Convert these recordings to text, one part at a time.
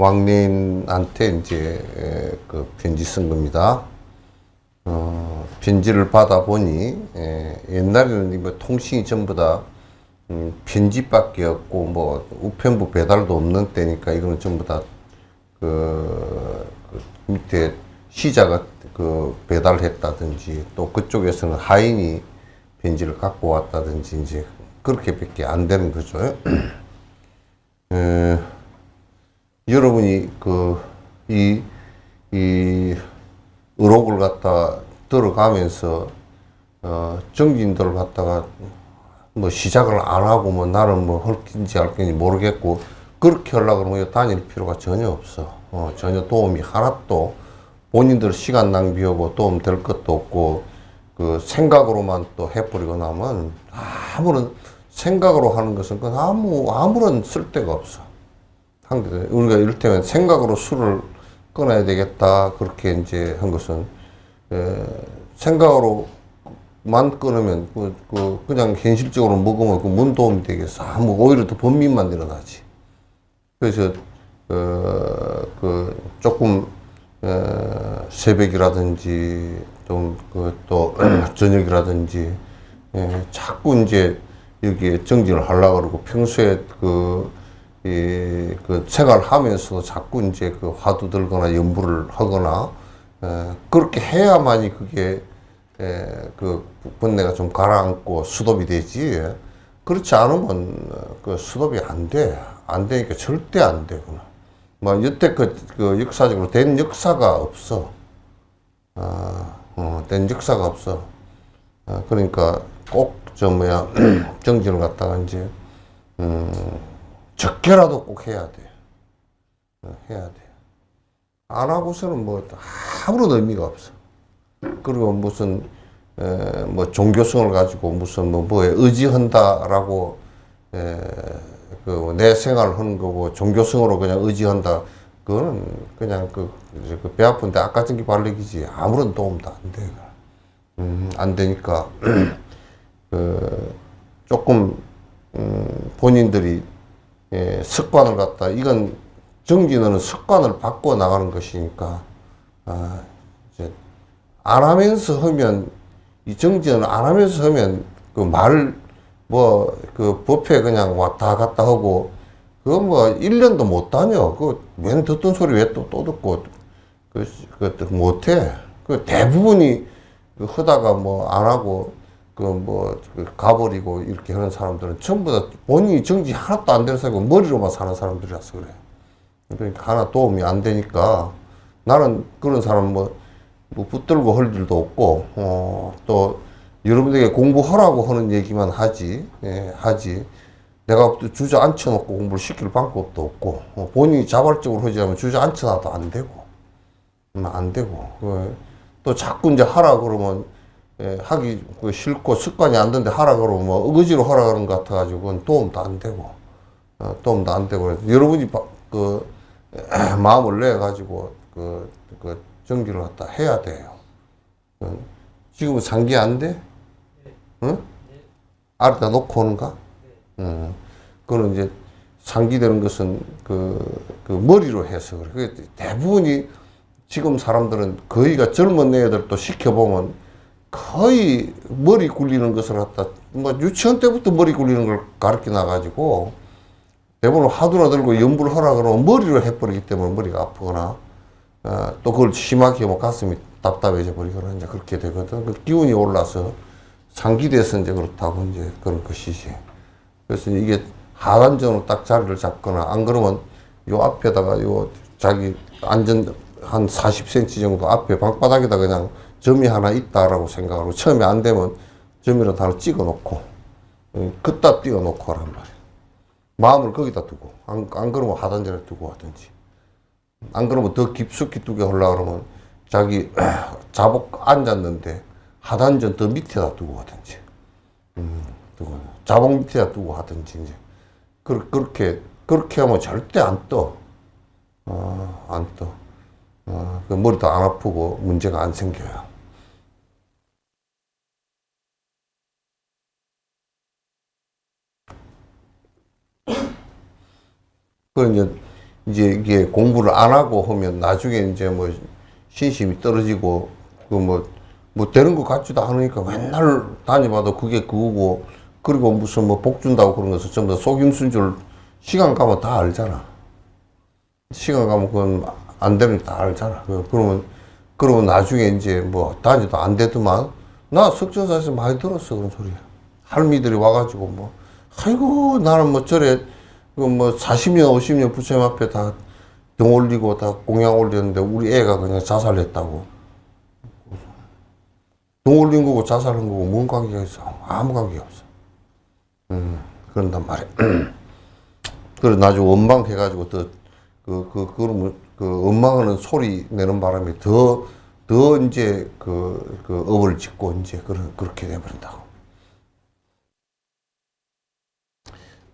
왕래인한테 이제 그 편지 쓴 겁니다. 편지를 받아보니 옛날에는 뭐 통신이 전부 다 편지밖에 없고 뭐 우편부 배달도 없는 때니까 이거는 전부 다 그 밑에 시자가 그 배달했다든지 또 그쪽에서는 하인이 편지를 갖고 왔다든지 이제 그렇게밖에 안 되는 거죠. 여러분이 이 의록을 갖다 들어가면서 정진들을 갖다가 뭐 시작을 안 하고 뭐 나는 뭐 헐긴지 할긴지 모르겠고 그렇게 하려고 그러면 다닐 필요가 전혀 없어. 전혀 도움이 하나도 본인들 시간 낭비하고 도움 될 것도 없고 그 생각으로만 또 해버리고 나면 아무런 생각으로 하는 것은 아무런 쓸데가 없어. 우리가 이를테면 생각으로 술을 끊어야 되겠다 그렇게 이제 한 것은 생각으로만 끊으면 그냥 현실적으로 먹으면 뭔 도움이 되겠어. 오히려 더 번민만 일어나지. 그래서 조금 새벽이라든지 또 저녁이라든지 자꾸 이제 여기에 정진을 하려고 그러고 평소에 생활하면서도 자꾸 이제 화두 들거나 연부를 하거나 그렇게 해야만이 그게 번뇌가 좀 가라앉고 수도비 되지. 그렇지 않으면 수도비 안 돼. 안 되니까 절대 안 되구나. 뭐 여태껏 역사적으로 된 역사가 없어. 된 역사가 없어. 그러니까 꼭 정진을 갖다가 이제 적게라도 꼭 해야 돼. 해야 돼. 안 하고서는 뭐 아무런 의미가 없어. 그리고 무슨 뭐 종교성을 가지고 무슨 뭐에 의지한다라고 내 생활을 하는 거고 종교성으로 그냥 의지한다. 그거는 그냥 배 아픈데 아까전기 발리기지 아무런 도움도 안 돼. 안 되니까 조금 본인들이 습관을 갖다 이건 정진은 습관을 바꿔 나가는 것이니까 이제 안 하면서 하면 이 정진은 안 하면서 하면 법회 그냥 왔다 갔다 하고 그거 뭐 1년도 못 다녀. 맨 듣던 소리 왜 또 듣고 못해. 대부분이 하다가 뭐 안 하고 가버리고 이렇게 하는 사람들은 전부 다 본인이 정지 하나도 안 되는 사람이고 머리로만 사는 사람들이라서 그래. 그러니까 하나 도움이 안 되니까 나는 그런 사람 붙들고 할 일도 없고 또 여러분들에게 공부하라고 하는 얘기만 하지. 내가 주저앉혀놓고 공부를 시킬 방법도 없고 본인이 자발적으로 하지 않으면 주저앉혀놔도 안 되고 또 자꾸 이제 하라 그러면 하기 싫고 습관이 안 되는데 하라 그러면 뭐 의지로 하라 그러는 것 같아가지고 그건 도움도 안 되고 여러분이 마음을 내 가지고 정기를 갖다 해야 돼요. 지금은 상기 안 돼? 응? 알아다 놓고 오는가? 그거는 이제 상기되는 것은 머리로 해서 그래. 대부분이 지금 사람들은 거의가 젊은 애들도 시켜보면 거의 머리 굴리는 것을 갖다 뭐 유치원 때부터 머리 굴리는 걸 가르쳐 놔가지고 대부분 화두나 들고 연부를 하라 그러면 머리로 해버리기 때문에 머리가 아프거나 또 그걸 심하게 하면 가슴이 답답해져 버리거나 이제 그렇게 되거든. 그 기운이 올라서 상기돼서 이제 그렇다고 이제 그런 것이지. 그래서 이게 하단전으로 딱 자리를 잡거나 안 그러면 요 앞에다가 자기 안전 한 40cm 정도 앞에 방바닥에다 그냥 점이 하나 있다라고 생각하고 처음에 안 되면 점이라도 하나 찍어 놓고 긋다 띄워 놓고 하란 말이야. 마음을 거기다 두고 안 그러면 하단전에 두고 하든지 안 그러면 더 깊숙이 두게 하려고 그러면 자기 자복 앉았는데 하단전 더 밑에다 두고 하든지 자복 밑에다 두고 하든지 이제 그렇게 하면 절대 안 떠. 안 떠. 머리도 안 아프고 문제가 안 생겨요. 그 이제 이제 이게 공부를 안 하고 하면 나중에 이제 뭐 신심이 떨어지고 그 뭐 되는 것 같지도 않으니까 맨날 다녀봐도 그게 그거고, 그리고 무슨 뭐 복 준다고 그런 것을 전부 다 속임수인 줄 시간 가면 다 알잖아. 시간 가면 그건 안 되는 거 다 알잖아. 그러면 나중에 이제 뭐 다니도 안 되더만, 나 석전사에서 많이 들었어 그런 소리. 할미들이 와가지고 뭐 아이고 나는 뭐 저래 뭐 40년 50년 부처님 앞에 다 등 올리고 다 공양 올렸는데 우리 애가 그냥 자살했다고. 등 올린 거고 자살한 거고 뭔 관계가 있어? 아무 관계가 없어. 그런단 말이야. 그래서 나중에 원망해가지고 그러면 원망하는 소리 내는 바람에 더 이제 업을 짓고 이제 그렇게 돼버린다고.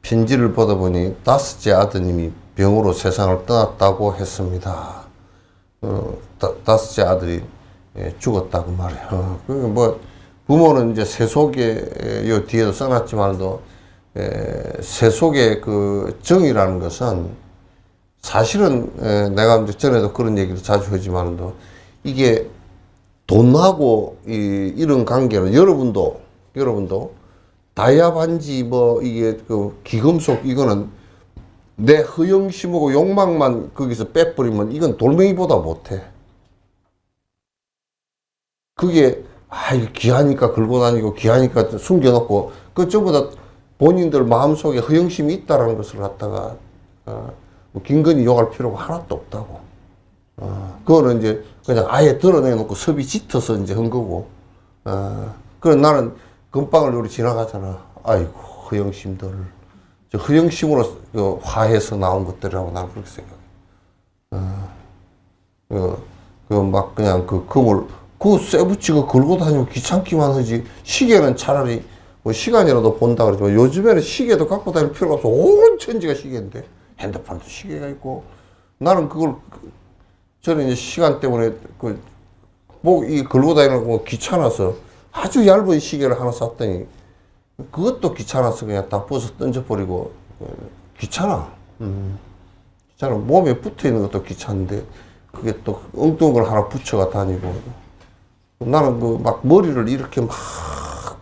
편지를 보다 보니 다섯째 아드님이 병으로 세상을 떠났다고 했습니다. 다섯째 아들이 죽었다고 말해요. 그러니까 뭐 부모는 이제 세속에 요 뒤에도 써놨지만도 세속의 그 정이라는 것은 사실은 내가 이제 전에도 그런 얘기를 자주 하지만도 이게 돈하고 이런 관계는 여러분도 다이아 반지 뭐 이게 그 기금속 이거는 내 허영심하고 욕망만 거기서 빼버리면 이건 돌멩이보다 못해. 그게 이게 귀하니까 걸고 다니고 귀하니까 숨겨놓고 그 전부 다 본인들 마음속에 허영심이 있다라는 것을 갖다가 뭐 김건희 욕할 필요가 하나도 없다고. 그거는 이제 그냥 아예 드러내놓고 섭이 짙어서 이제 한 거고. 그래 나는 금방을 우리 지나가잖아. 아이고 허영심들, 저 허영심으로 화해서 나온 것들이라고 나는 그렇게 생각해. 막 그냥 그 금을 쇠 붙이고 걸고 다니고 귀찮기만 하지. 시계는 차라리 뭐 시간이라도 본다 그러지만 요즘에는 시계도 갖고 다닐 필요가 없어. 온 천지가 시계인데 핸드폰도 시계가 있고. 나는 그걸 저는 이제 시간 때문에 이 걸고 다니는 거 귀찮아서 아주 얇은 시계를 하나 샀더니 그것도 귀찮아서 그냥 다 벗어 던져버리고. 귀찮아. 귀찮아. 몸에 붙어 있는 것도 귀찮은데 그게 또 엉뚱한 걸 하나 붙여가 다니고. 나는 막 머리를 이렇게 막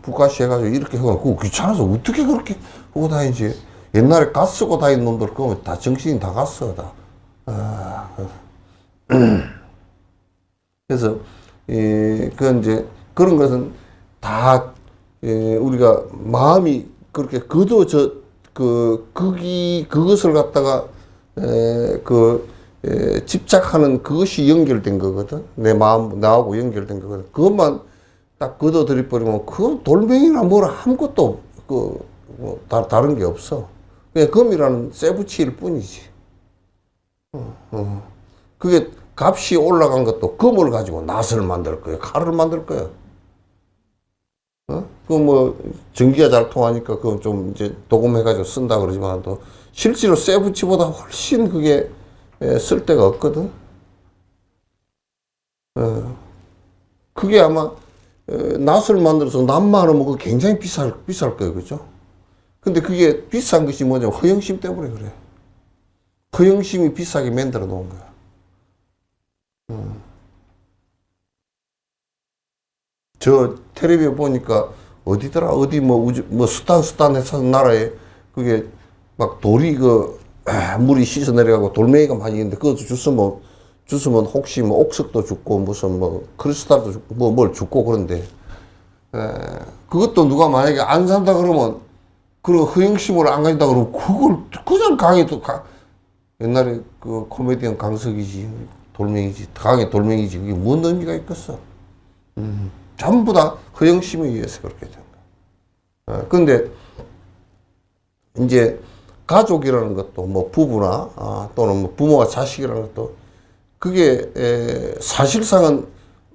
부가시 해가지고 이렇게 하고 그거 귀찮아서 어떻게 그렇게 하고 다니지. 옛날에 가스 쓰고 다니는 놈들 그거 다 정신이 다 갔어 다. 그래서 그 이제 그런 것은 다 우리가 마음이 그렇게 그것을 갖다가 집착하는 그것이 연결된 거거든. 내 마음 나하고 연결된 거거든. 그것만 딱 걷어들여 버리면 그 돌멩이나 뭐라 아무것도 다른 게 없어. 그냥 금이라는 쇠붙이일 뿐이지. 그게 값이 올라간 것도 금을 가지고 낫을 만들 거야, 칼을 만들 거야. 그 뭐 전기가 잘 통하니까 그건 좀 이제 도금해가지고 쓴다 그러지만 또 실제로 쇠붙이보다 훨씬 그게 쓸 데가 없거든. 그게 아마 낫을 만들어서 낫만 하면 그거 굉장히 비쌀 거예요, 그죠? 근데 그게 비싼 것이 뭐냐면 허영심 때문에 그래. 허영심이 비싸게 만들어 놓은 거야. 저 텔레비에 보니까 어디더라? 어디 뭐 수단에서 나라에 그게 막 돌이 물이 씻어 내려가고 돌멩이가 많이 있는데 그것도 주스면 혹시 뭐 옥석도 죽고 무슨 뭐 크리스탈도 죽고 뭘 죽고 그런데 그것도 누가 만약에 안 산다 그러면 그리고 허영심으로 안 가진다 그러면 그걸 그냥 옛날에 그 코미디언 강석이지 돌멩이지 강의 돌멩이지 그게 뭔 의미가 있겠어. 전부 다 허영심에 의해서 그렇게 된 거야. 근데 이제 가족이라는 것도 뭐 부부나 또는 뭐 부모와 자식이라는 것도 그게 사실상은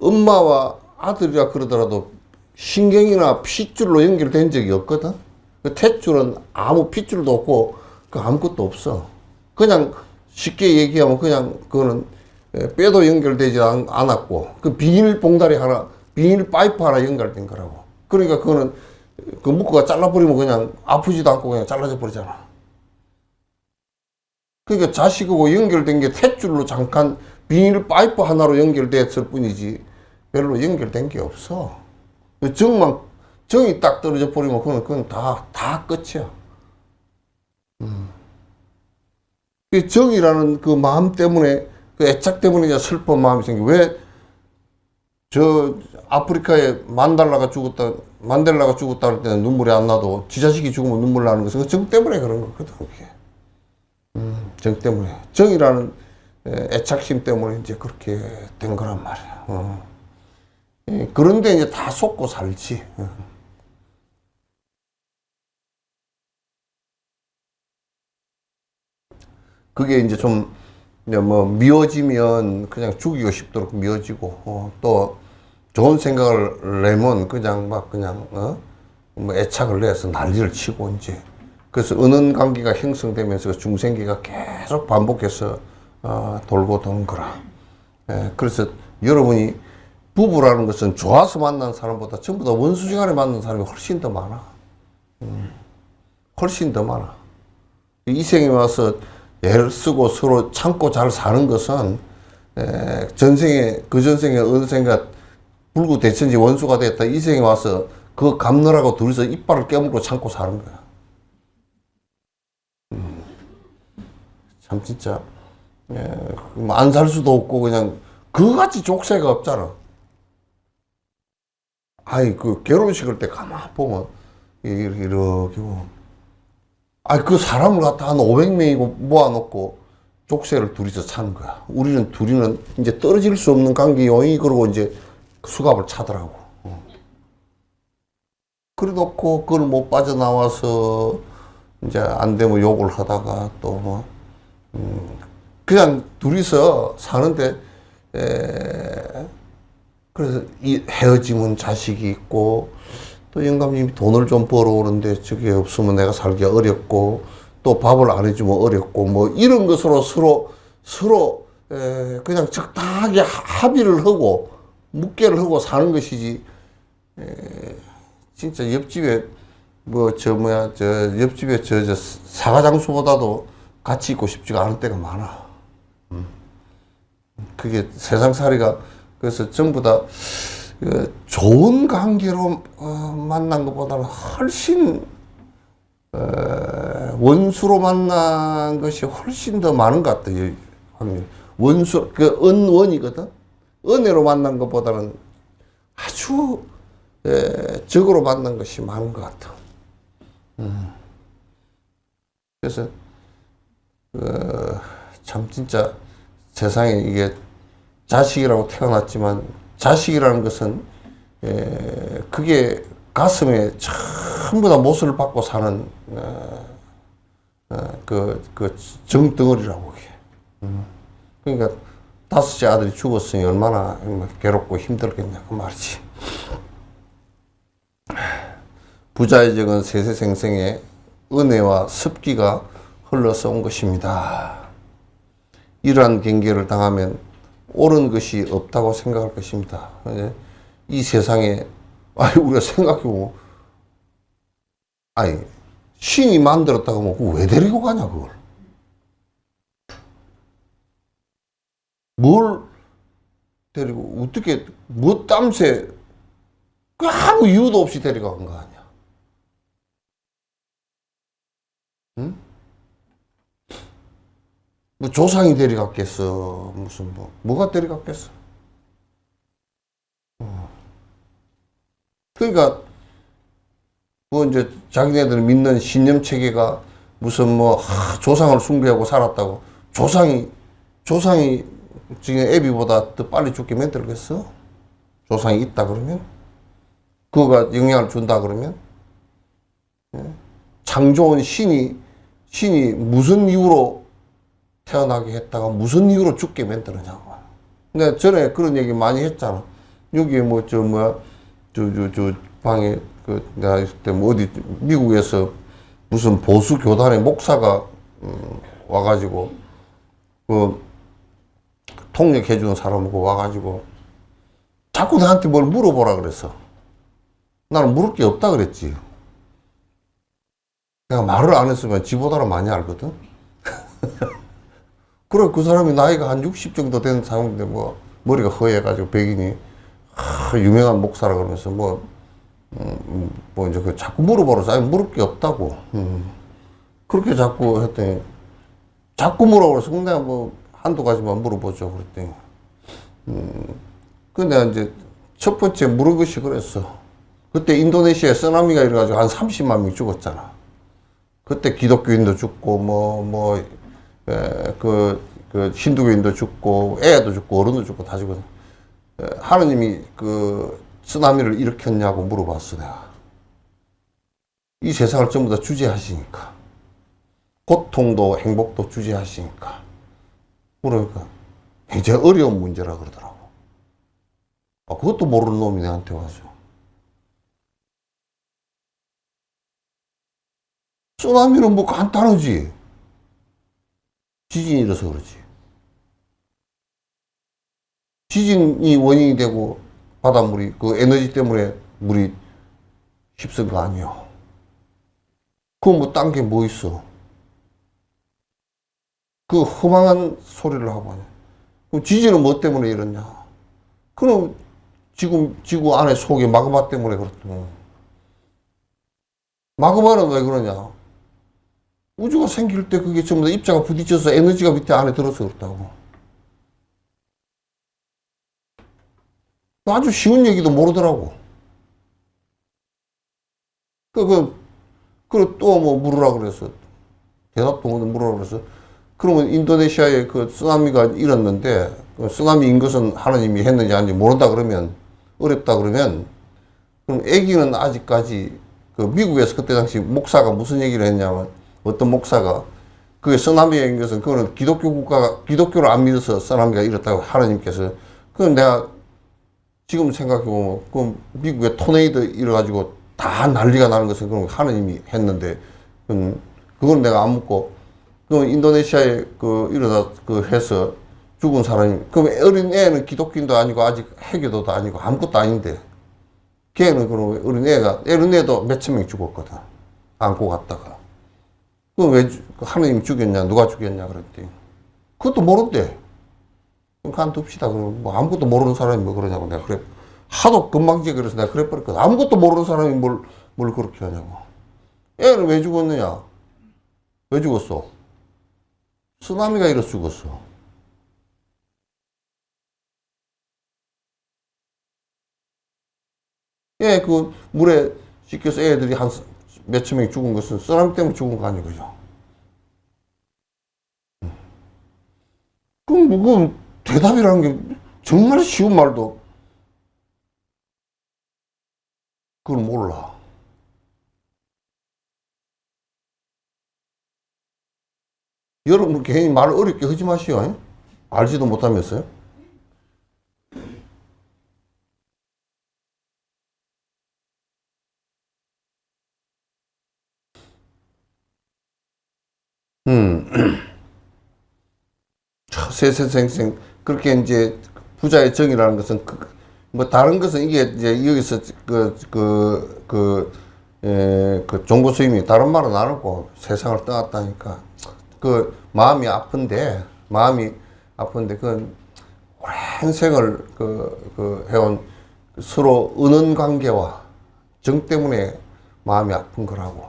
엄마와 아들이라 그러더라도 신경이나 핏줄로 연결된 적이 없거든. 그 탯줄은 아무 핏줄도 없고 그 아무것도 없어. 그냥 쉽게 얘기하면 그냥 그거는 뼈도 연결되지 않았고 그 비닐 봉다리 하나 비닐 파이프 하나 연결된 거라고. 그러니까 그거는 그 묶어가 잘라버리면 그냥 아프지도 않고 그냥 잘라져 버리잖아. 그러니까 자식하고 연결된 게 탯줄로 잠깐 비닐 파이프 하나로 연결됐을 뿐이지 별로 연결된 게 없어. 정이 딱 떨어져 버리면 그건 다 끝이야. 그 정이라는 그 마음 때문에, 그 애착 때문에 이제 슬픈 마음이 생겨. 왜 아프리카에 만델라가 죽었다 할 때는 눈물이 안 나도 지 자식이 죽으면 눈물 나는 것은 정 때문에 그런 거거든, 그게. 정 때문에. 정이라는 애착심 때문에 이제 그렇게 된 거란 말이야. 그런데 이제 다 속고 살지. 그게 이제 좀, 뭐, 미워지면 그냥 죽이고 싶도록 미워지고, 또 좋은 생각을 내면 그냥 뭐 애착을 내서 난리를 치고 이제. 그래서 은은 관계가 형성되면서 중생기가 계속 반복해서, 돌고 도는 거라. 그래서 여러분이 부부라는 것은 좋아서 만난 사람보다 전부 다 원수지간에 만난 사람이 훨씬 더 많아. 훨씬 더 많아. 이 생에 와서 애를 쓰고 서로 참고 잘 사는 것은 그 전생에 은생과 불구대천지 원수가 됐다. 이 생에 와서 그거 갚느라고 둘이서 이빨을 깨물고 참고 사는 거야. 참 진짜 안 살 수도 없고 그냥 그거같이 족쇄가 없잖아. 아이 그 결혼식을 때 가만 보면 이렇게 그 사람을 갖다 한 500명이고 모아놓고 족쇄를 둘이서 차는 거야. 둘이는 이제 떨어질 수 없는 관계요이 그러고 이제 수갑을 차더라고. 그래 놓고 그걸 못 빠져나와서 이제 안 되면 욕을 하다가 또 뭐, 그냥 둘이서 사는데, 그래서 이 헤어지면 자식이 있고, 또 영감님이 돈을 좀 벌어오는데 저게 없으면 내가 살기 어렵고, 또 밥을 안 해주면 어렵고, 뭐 이런 것으로 서로 그냥 적당하게 합의를 하고, 묵계를 하고 사는 것이지, 진짜 옆집에, 옆집에 사과장수보다도 같이 있고 싶지가 않을 때가 많아. 그게 세상살이가, 그래서 전부 다, 좋은 관계로 만난 것보다는 훨씬 원수로 만난 것이 훨씬 더 많은 것 같아요. 원수 은원이거든. 은혜로 만난 것보다는 아주 적으로 만난 것이 많은 것 같아. 그래서 참 진짜 세상에 이게 자식이라고 태어났지만 자식이라는 것은 그게 가슴에 전부 다 못을 받고 사는 그 정덩어리라고 그게. 그러니까 5째 아들이 죽었으니 얼마나 괴롭고 힘들겠냐 그 말이지. 부자의 적은 세세생생의 은혜와 습기가 흘러서 온 것입니다. 이러한 경계를 당하면 옳은 것이 없다고 생각할 것입니다. 이 세상에, 우리가 생각해보면, 신이 만들었다고 하면 그거 왜 데리고 가냐, 그걸. 뭘 데리고, 어떻게, 뭐 땀새, 아무 이유도 없이 데려간 거 아니야. 응? 뭐 조상이 데려갔겠어. 무슨 뭐가 데려갔겠어. 그러니까 뭐 이제 자기네들 믿는 신념 체계가 무슨 조상을 숭배하고 살았다고 조상이 지금 애비보다 더 빨리 죽게 만들겠어? 조상이 있다 그러면? 그거가 영향을 준다 그러면? 창조원 신이 무슨 이유로 태어나게 했다가 무슨 이유로 죽게 만들었냐고. 내가 전에 그런 얘기 많이 했잖아. 여기에 방에, 내가 있을 때 어디, 미국에서 무슨 보수 교단의 목사가, 와가지고, 통역해주는 사람하고 와가지고, 자꾸 나한테 뭘 물어보라 그랬어. 나는 물을 게 없다 그랬지. 내가 말을 안 했으면 지보다는 많이 알거든. 그래, 그 사람이 나이가 한 60 정도 되는 사람인데, 뭐, 머리가 허해가지고, 백인이, 유명한 목사라 그러면서, 이제 그 자꾸 물어보러, 아니, 물을 게 없다고. 그렇게 자꾸 했더니, 자꾸 물어보러서, 내가 뭐, 한두 가지만 물어보죠. 그랬더니, 그 내가 이제 첫 번째 물은 것이 그랬어. 그때 인도네시아에 쓰나미가 일어나가지고 한 30만 명이 죽었잖아. 그때 기독교인도 죽고, 힌두교인도 죽고, 애도 죽고, 어른도 죽고, 다 죽었어. 하느님이 그 쓰나미를 일으켰냐고 물어봤어, 내가. 이 세상을 전부 다 주재하시니까. 고통도 행복도 주재하시니까. 그러니까 굉장히 어려운 문제라 그러더라고. 그것도 모르는 놈이 내한테 와서. 쓰나미는 뭐 간단하지. 지진이 일어서 그렇지. 지진이 원인이 되고 바닷물이 그 에너지 때문에 물이 휩쓴 거 아니야. 그건 뭐 딴 게 뭐 있어. 그 허망한 소리를 하고 하냐. 그럼 지진은 뭐 때문에 이러냐. 그럼 지구 안에 속에 마그마 때문에 그렇다. 마그마는 왜 그러냐. 우주가 생길 때 그게 전부 다 입자가 부딪혀서 에너지가 밑에 안에 들어서 그렇다고. 아주 쉬운 얘기도 모르더라고. 또 뭐 물으라 그래서. 대답도 못 물으라 그래서. 그러면 인도네시아에 그 쓰나미가 일었는데, 그 쓰나미인 것은 하나님이 했는지 아닌지 모른다 그러면, 어렵다 그러면, 그럼 애기는 아직까지, 그 미국에서 그때 당시 목사가 무슨 얘기를 했냐면, 어떤 목사가, 그게 쓰나미인 것은, 그거는 기독교를 안 믿어서 쓰나미가 일었다고 하나님께서, 그건 내가 지금 생각해보면, 그 미국에 토네이도 일어가지고 다 난리가 나는 것은 그건 하나님이 했는데, 그건 내가 안 묻고, 그 인도네시아에 해서 죽은 사람이, 그럼 어린 애는 기독교인도 아니고 아직 해교도도 아니고 아무것도 아닌데, 걔는 그럼 어린 애도 몇천 명 죽었거든. 안고 갔다가. 그럼 왜 하나님이 죽였냐, 누가 죽였냐 그랬더니, 그것도 모른대. 그럼 간둡시다. 그럼 뭐 아무것도 모르는 사람이 뭐 그러냐고 내가 그래. 하도 건방지게 그래서 내가 그래 버렸거든. 아무것도 모르는 사람이 뭘 그렇게 하냐고. 애는 왜 죽었느냐? 왜 죽었어? 쓰나미가 일어서 죽었어. 그 물에 씻겨서 애들이 한 몇천 명이 죽은 것은 쓰나미 때문에 죽은 거 아니에요, 그죠? 그럼 대답이라는 게 정말 쉬운 말도 그걸 몰라. 여러분 괜히 말을 어렵게 하지 마시오. 알지도 못하면서요. 세세생생 그렇게 이제 부자의 정의라는 것은 뭐 다른 것은 이게 이제 여기서 그 종고 수임이 다른 말은 안 하고 세상을 떠났다니까 그 마음이 아픈데 그건 오랜 생을 해온 서로 은은 관계와 정 때문에 마음이 아픈 거라고.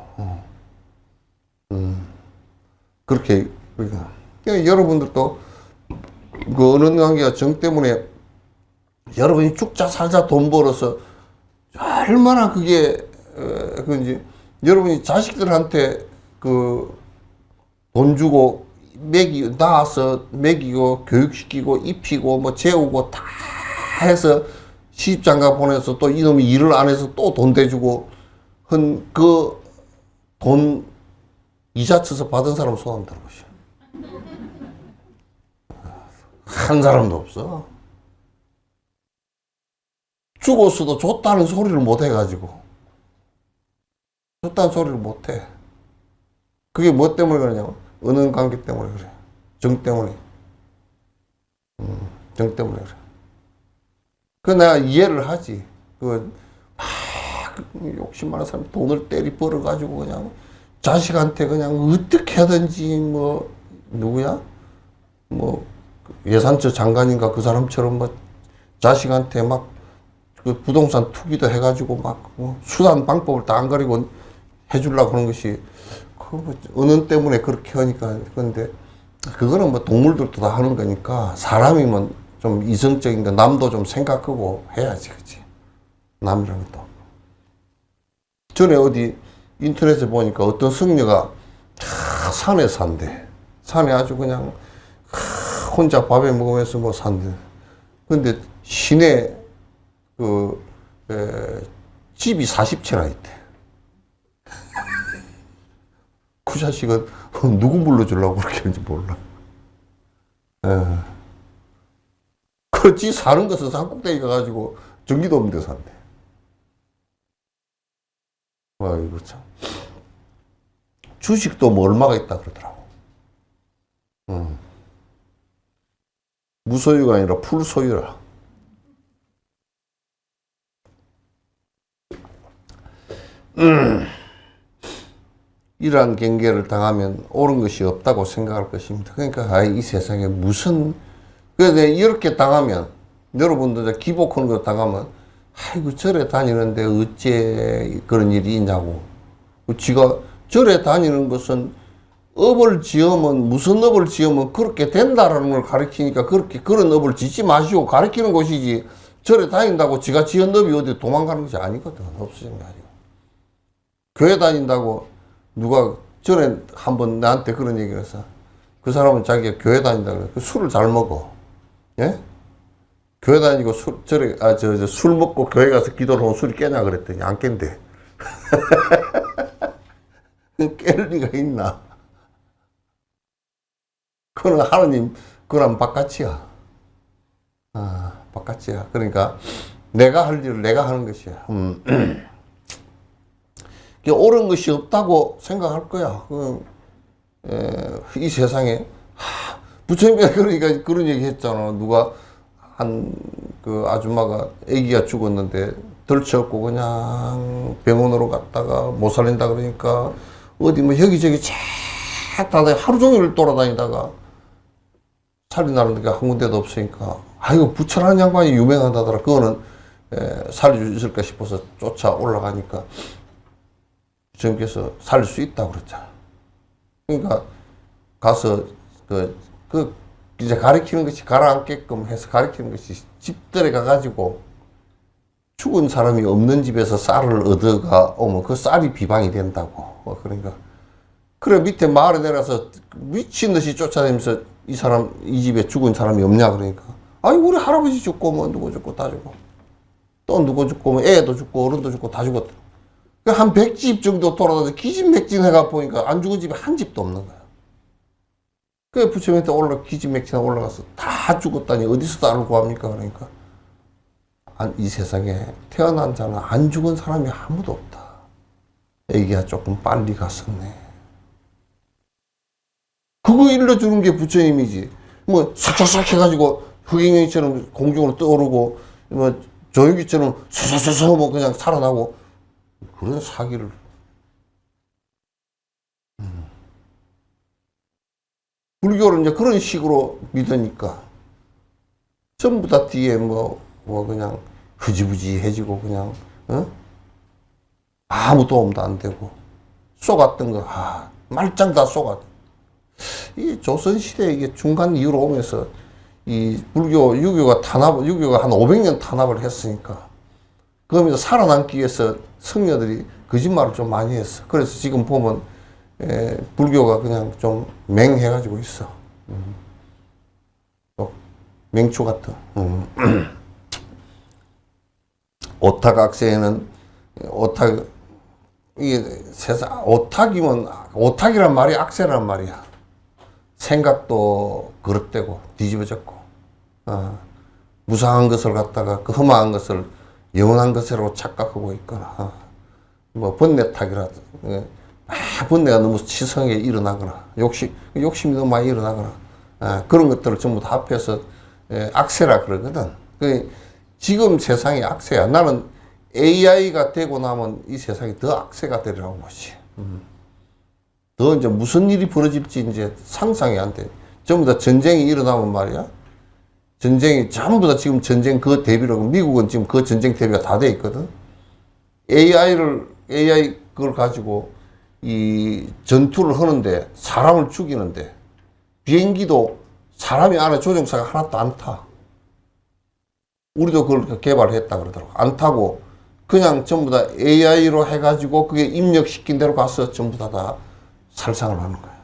그렇게 그러니까 여러분들도 그 은은 관계와 정 때문에 여러분이 죽자 살자 돈 벌어서 얼마나 그게 그런지 여러분이 자식들한테 그 돈 주고 낳아서 먹이고 교육시키고 입히고 뭐 재우고 다 해서 시집장가 보내서 또 이놈이 일을 안 해서 또 돈 대주고 한 그 돈 이자 쳐서 받은 사람 손 한번 들어보시오. 한 사람도 없어. 죽었어도 줬다는 소리를 못 해가지고. 줬다는 소리를 못 해. 그게 뭐 때문에 그러냐면, 은은 관계 때문에 그래. 정 때문에. 정 때문에 그래. 그 내가 이해를 하지. 욕심 많은 사람 돈을 때리 벌어가지고 그냥 자식한테 그냥 어떻게 하든지 뭐, 누구야? 뭐 예산처 장관인가 그 사람처럼 뭐 자식한테 막 그 부동산 투기도 해가지고 막 수단 방법을 다 안 가리고 해주려고 하는 것이 그 은은 때문에 그렇게 하니까. 그런데 그거는 뭐 동물들도 다 하는 거니까 사람이면 좀 이성적인 거 남도 좀 생각하고 해야지, 그치? 남이라는 것도. 전에 어디 인터넷에 보니까 어떤 승려가 산에 산대. 산에 아주 그냥 혼자 밥에 먹으면서 뭐 산대. 근데 시내 집이 40채나 있대. 그 자식은 누구 불러주려고 그렇게 하는지 몰라. 그렇지, 사는 것은 산꼭대기 가가지고 전기도 없는 데 산대. 아이고, 참. 주식도 뭐 얼마가 있다 그러더라고. 무소유가 아니라 풀소유라. 이러한 경계를 당하면 옳은 것이 없다고 생각할 것입니다. 그러니까 이 세상에 무슨, 그래서 이렇게 당하면, 여러분들 기복하는 거 당하면, 아이고 절에 다니는데 어째 그런 일이 있냐고. 지가 절에 다니는 것은 업을 지으면, 무슨 업을 지으면 그렇게 된다라는 걸 가르치니까 그렇게 그런 업을 짓지 마시고 가르치는 것이지, 절에 다닌다고 지가 지은 업이 어디 도망가는 것이 아니거든. 없어지는 게 아니고. 교회 다닌다고 누가 전에 한번 나한테 그런 얘기를 했어. 그 사람은 자기가 교회 다닌다 그래. 술을 잘 먹어. 예? 교회 다니고 술 먹고 교회 가서 기도를 하고 술이 깨냐 그랬더니 안 깬대. 깰 리가 있나? 그거는 하느님, 그거랑 바깥이야. 바깥이야. 그러니까 내가 할 일을 내가 하는 것이야. 옳은 것이 없다고 생각할 거야. 이 세상에. 부처님이 그러니까 그런 얘기 했잖아. 누가 그 아줌마가 아기가 죽었는데 덜치없고 그냥 병원으로 갔다가 못 살린다 그러니까 어디 뭐 여기저기 다다 하루 종일 돌아다니다가 살인하는 데가 한 군데도 없으니까 아이고 부처라는 양반이 유명하다더라. 그거는 살릴 수 있을까 싶어서 쫓아 올라가니까 부처님께서 살릴 수 있다고 그랬잖아. 그러니까 가서 이제 가르치는 것이 가라앉게끔 해서 가르치는 것이 집들에 가가지고 죽은 사람이 없는 집에서 쌀을 얻어가 오면 그 쌀이 비방이 된다고. 그러니까 그래 밑에 마을에 내려서 미친 듯이 쫓아다니면서 이 집에 죽은 사람이 없냐 그러니까 아니 우리 할아버지 죽고 뭐 누구 죽고 다 죽고 또 누구 죽고 뭐 애도 죽고 어른도 죽고 다 죽었다. 한 100집 정도 돌아다녀서 기진맥진해가 보니까 안 죽은 집이 한 집도 없는 거야. 그 부처님한테 기진맥진하고 올라가서 다 죽었다니 어디서 쌀을 구합니까? 그러니까 이 세상에 태어난 자는 안 죽은 사람이 아무도 없다. 애기가 조금 빨리 갔었네. 그거 일러주는 게 부처님이지. 뭐 싹싹싹 해가지고 흑인형처럼 공중으로 떠오르고 뭐 조용기처럼 서서서서 뭐 그냥 살아나고 그런 사기를. 불교를 이제 그런 식으로 믿으니까 전부 다 뒤에 뭐 그냥 흐지부지해지고 그냥 아무 도움도 안 되고 쏘갔던 거 말짱 다 쏘갔. 이 조선시대 이게 중간 이후로 오면서 이 유교가 한 500년 탄압을 했으니까 그러면서 살아남기 위해서 성녀들이 거짓말을 좀 많이 했어. 그래서 지금 보면 불교가 그냥 좀 맹해가지고 있어. 맹추 같아. 오탁 악세에는 이게 세상 오탁이란 말이 악세란 말이야. 생각도 그릇되고 뒤집어졌고 무상한 것을 갖다가 그 험한 것을 영원한 것으로 착각하고 있거나 뭐 번뇌탁이라 번뇌가 너무 치성에 일어나거나 욕심이 너무 많이 일어나거나 그런 것들을 전부 다 합해서 악세라 그러거든. 지금 세상이 악세야. 나는 AI가 되고 나면 이 세상이 더 악세가 되리라고 보지. 더 이제 무슨 일이 벌어질지 이제 상상이 안 돼. 전부 다 전쟁이 일어나면 말이야. 전쟁이 전부 다 지금 전쟁 그 대비로 미국은 지금 그 전쟁 대비가 다 돼 있거든. AI 그걸 가지고 이 전투를 하는데 사람을 죽이는데 비행기도 사람이 안에 조종사가 하나도 안 타. 우리도 그걸 개발했다 그러더라고. 안 타고 그냥 전부 다 AI로 해가지고 그게 입력시킨 대로 가서 전부 다 살상을 하는 거야.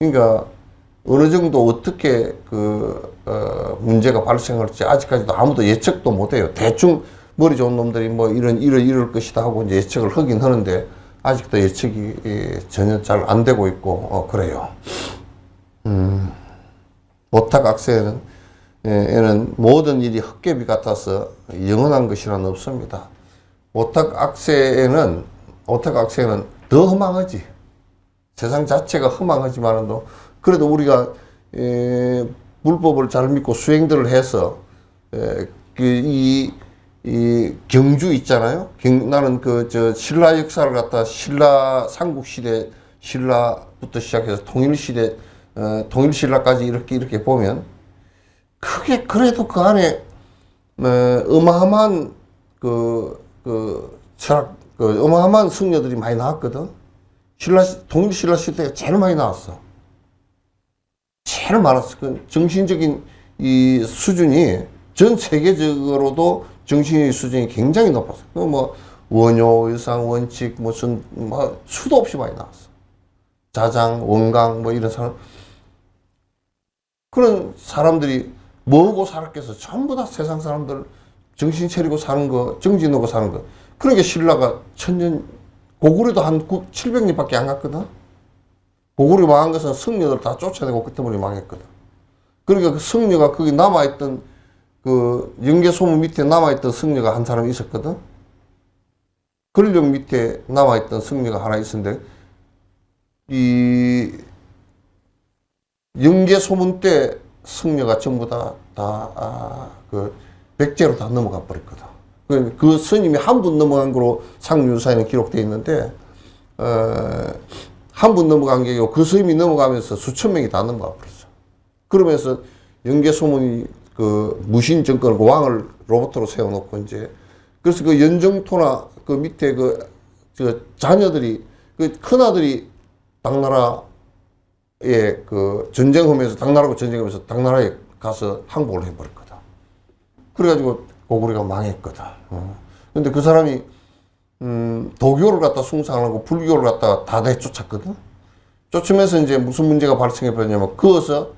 그러니까 어느 정도 어떻게 문제가 발생할지 아직까지도 아무도 예측도 못해요. 대충 머리 좋은 놈들이 뭐 이럴 것이다 하고 이제 예측을 하긴 하는데 아직도 예측이 전혀 잘 안 되고 있고 그래요. 오탁 악세는 얘는 모든 일이 헛개비 같아서 영원한 것이란 없습니다. 오탁 악세는 더 허망하지. 세상 자체가 허망하지만도 그래도 우리가 불법을 잘 믿고 수행들을 해서 이 경주 있잖아요. 나는 신라 역사를 갖다 신라 삼국시대 신라부터 시작해서 통일시대 통일신라까지 이렇게 보면 크게 그래도 그 안에 어마어마한 어마어마한 승려들이 많이 나왔거든. 통일신라 시대가 제일 많이 나왔어. 제일 많았어. 그 정신적인 이 수준이 전 세계적으로도 정신의 수준이 굉장히 높았어. 뭐 원효, 의상, 원칙 무슨 뭐 수도 없이 많이 나왔어. 자장, 원강 뭐 이런 사람 그런 사람들이 뭐고 살았겠어. 전부 다 세상 사람들 정신 차리고 사는 거, 정진하고 사는 거. 그러니까 신라가 고구려도 한 700년밖에 안 갔거든. 고구려 망한 것은 승려들 다 쫓아내고 끝머리 망했거든. 그러니까 그 승려가 거기 남아있던 그 영계소문 밑에 남아있던 승려가 한 사람 있었거든. 권력 밑에 남아있던 승려가 하나 있었는데 이 영계소문 때 승려가 전부 그 백제로 다 넘어가 버렸거든. 그 스님이 한 분 넘어간 거로 상류사에는 기록되어 있는데 한 분 넘어간 게 아니고 그 스님이 넘어가면서 수천 명이 다 넘어가 버렸어. 그러면서 영계소문이 그 무신 정권을 그 왕을 로봇으로 세워놓고 이제 그래서 그 연정토나 그 밑에 그 자녀들이 그 큰아들이 당나라에 그 전쟁하면서 당나라하고 전쟁하면서 당나라에 가서 항복을 해버렸거든. 그래가지고 고구려가 망했거든. 근데 그 사람이 도교를 갖다 숭상하고 불교를 갖다가 다 내쫓았거든. 쫓으면서 이제 무슨 문제가 발생해 버렸냐면 그어서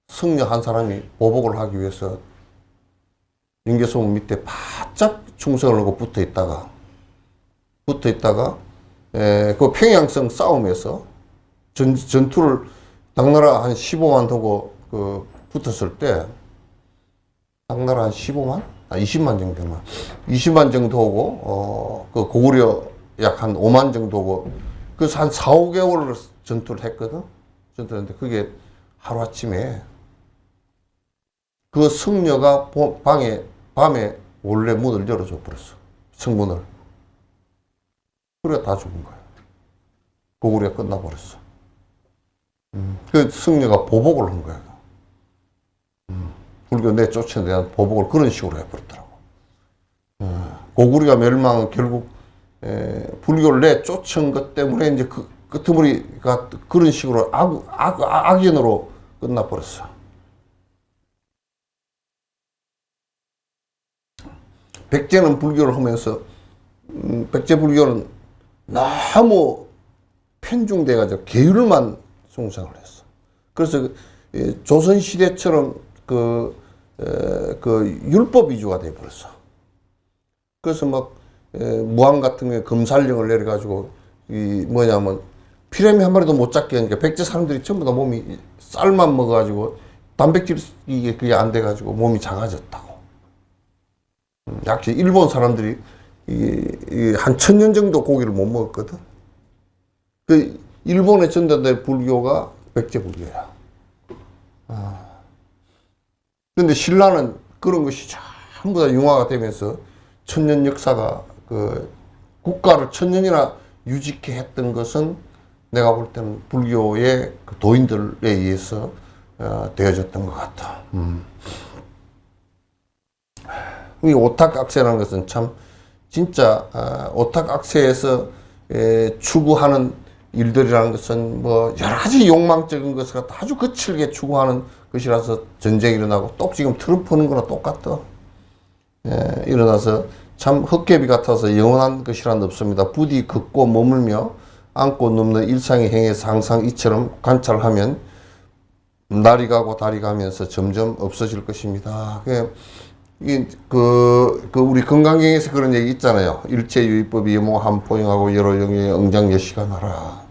승려 한 사람이 보복을 하기 위해서 영계소문 밑에 바짝 충성을 하고 붙어 있다가 그 평양성 싸움에서 전투를 당나라 한 15만 두고 붙었을 때 당나라 한 15만? 20만 정도만. 20만 정도 오고, 그 고구려 약 한 5만 정도 오고, 그래서 한 4, 5개월을 전투를 했거든? 전투를 했는데, 그게 하루아침에 그 승려가 밤에 원래 문을 열어줘 버렸어. 성문을. 그래 다 죽은 거야. 고구려가 끝나버렸어. 그 승려가 보복을 한 거야. 불교 내쫓은 대한 보복을 그런 식으로 해버렸더라고. 고구려가 멸망은 결국 불교를 내쫓은 것 때문에 이제 그 끄트머리가 그런 식으로 악연으로 끝나버렸어. 백제는 불교를 하면서 백제 불교는 너무 편중돼가지고 계율만 숭상을 했어. 그래서 조선시대처럼 그 율법 위주가 돼버렸어. 그래서 막 무왕 같은 경우에 금살령을 내려가지고 피라미 한 마리도 못 잡게 하니까 백제 사람들이 전부 다 몸이 쌀만 먹어가지고 단백질이 그게 안 돼가지고 몸이 작아졌다고. 약히 일본 사람들이 한 1000년 정도 고기를 못 먹었거든. 그 일본에 전달된 불교가 백제 불교야. 근데 신라는 그런 것이 전부 다 융화가 되면서 1000년 역사가 그 국가를 1000년이나 유지케 했던 것은 내가 볼 때는 불교의 그 도인들에 의해서 되어졌던 것 같아. 이 오탁악세라는 것은 참 진짜 오탁악세에서 추구하는 일들이라는 것은 뭐 여러 가지 욕망적인 것을 갖다 아주 거칠게 추구하는 것이라서 전쟁이 일어나고 또 지금 트럼프 하는 거나 똑같다. 일어나서 참 헛개비 같아서 영원한 것이란 없습니다. 부디 걷고 머물며 안고 눕는 일상의 행위에서 항상 이처럼 관찰하면 날이 가고 달이 가면서 점점 없어질 것입니다. 우리 건강경에서 그런 얘기 있잖아요. 일체유의법이 영모함 포용하고 여러 영의 응장여시가 나라.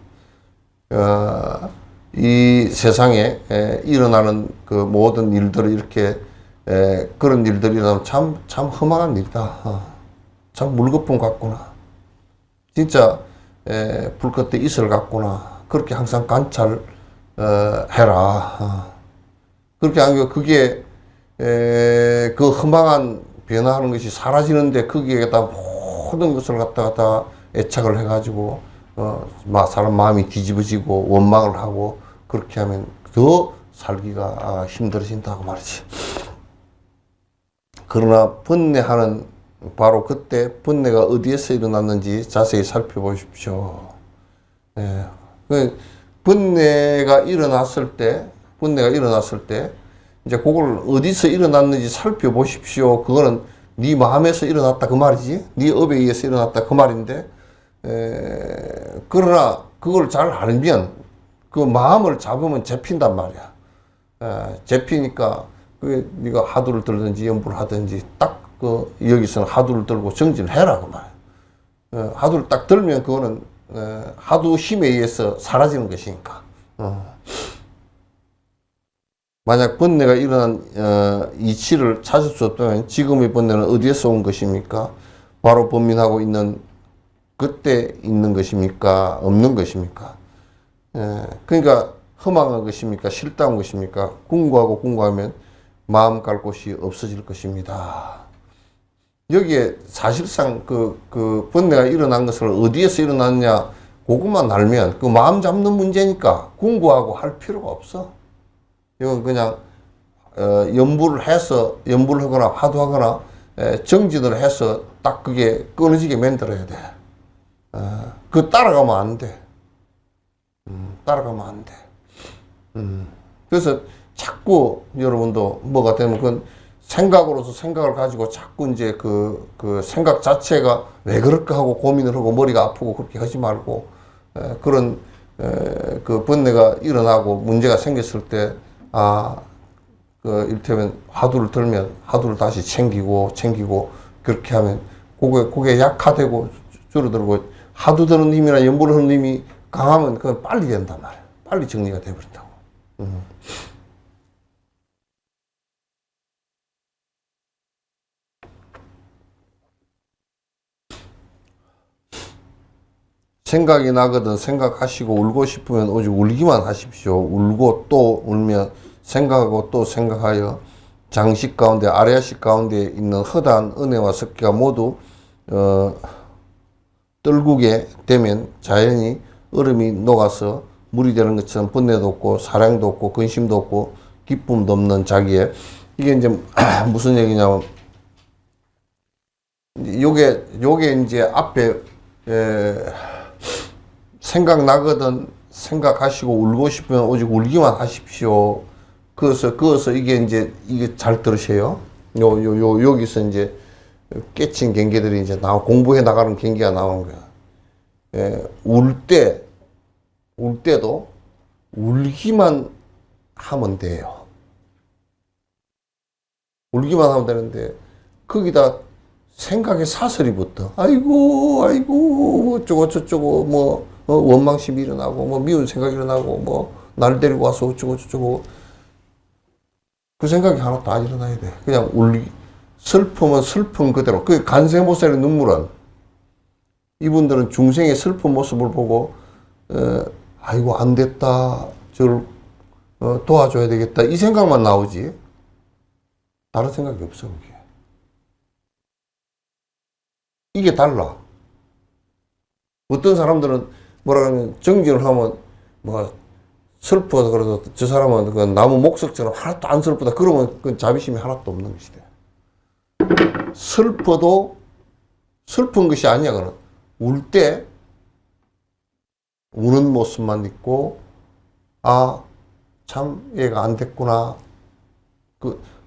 이 세상에 일어나는 그 모든 일들을 이렇게 그런 일들이 일어나면 참 험악한 일이다. 참 물거품 같구나. 진짜 불 끝에 이슬 같구나. 그렇게 항상 관찰 해라. 그렇게 하면 그게 그 험악한 변화하는 것이 사라지는데 거기에다 모든 것을 갖다가 애착을 해가지고 사람 마음이 뒤집어지고 원망을 하고 그렇게 하면 더 살기가 힘들어진다고 말이지. 그러나 번뇌하는 바로 그때 번뇌가 어디에서 일어났는지 자세히 살펴보십시오. 번뇌가 일어났을 때 이제 그걸 어디서 일어났는지 살펴보십시오. 그거는 네 마음에서 일어났다 그 말이지. 네 업에 의해서 일어났다 그 말인데 그러나 그걸 잘 알면 그 마음을 잡으면 잡힌단 말이야. 잡히니까 그 네가 하두를 들든지 연부를 하든지 딱 그 여기서는 하두를 들고 정진을 해라 그 말이야. 하두를 딱 들면 그거는 하두 힘에 의해서 사라지는 것이니까. 만약 번뇌가 일어난 이치를 찾을 수 없다면 지금의 번뇌는 어디에서 온 것입니까? 바로 범민하고 있는 그때 있는 것입니까? 없는 것입니까? 그러니까 험악한 것입니까? 실다운 것입니까? 궁구하면 마음 갈 곳이 없어질 것입니다. 여기에 사실상 그 번뇌가 일어난 것을 어디에서 일어났냐 그것만 알면 그 마음 잡는 문제니까 궁구하고 할 필요가 없어. 이건 그냥 연부를 하거나 화두하거나 정진을 해서 딱 그게 끊어지게 만들어야 돼. 그 따라가면 안 돼. 따라가면 안 돼. 그래서 자꾸 여러분도 뭐가 되면 그건 생각으로서 생각을 가지고 자꾸 이제 그 생각 자체가 왜 그럴까 하고 고민을 하고 머리가 아프고 그렇게 하지 말고 그런 그 번뇌가 일어나고 문제가 생겼을 때 이를테면 화두를 들면 화두를 다시 챙기고 그렇게 하면 그게 약화되고 줄어들고 하두 드는 힘이나 연부를 하는 힘이 강하면 그건 빨리 된단 말이야. 빨리 정리가 돼버린다고. 생각이 나거든 생각하시고 울고 싶으면 오직 울기만 하십시오. 울고 또 울면 생각하고 또 생각하여 장식 가운데 아래아식 가운데 있는 허다한 은혜와 습기가 모두 떨구게 되면 자연히 얼음이 녹아서 물이 되는 것처럼 번뇌도 없고 사랑도 없고 근심도 없고 기쁨도 없는 자기의 이게 이제 무슨 얘기냐면 요게 이제 앞에 생각나거든 생각하시고 울고 싶으면 오직 울기만 하십시오. 그래서 이게 잘 들으세요. 여기서 이제 깨친 경계들이 이제 공부해 나가는 경계가 나오는 거야. 울 때도 울기만 하면 돼요. 울기만 하면 되는데 거기다 생각의 사설이 붙어. 아이고 어쩌고 저쩌고 뭐 원망심이 일어나고 뭐 미운 생각이 일어나고 뭐 날 데리고 와서 어쩌고 저쩌고 그 생각이 하나도 안 일어나야 돼. 그냥 슬픔은 슬픔 그대로. 그 간세모살의 눈물은 이분들은 중생의 슬픈 모습을 보고 아이고 안 됐다. 저를 도와줘야 되겠다. 이 생각만 나오지. 다른 생각이 없어 그게. 이게 달라. 어떤 사람들은 뭐라 그러면 정진을 하면 뭐 슬퍼서 그래도 저 사람은 그 나무 목석처럼 하나도 안 슬프다. 그러면 그 자비심이 하나도 없는 것이 돼. 슬퍼도 슬픈 것이 아니야. 그는 울 때 우는 모습만 있고 아, 참 얘가 안 됐구나.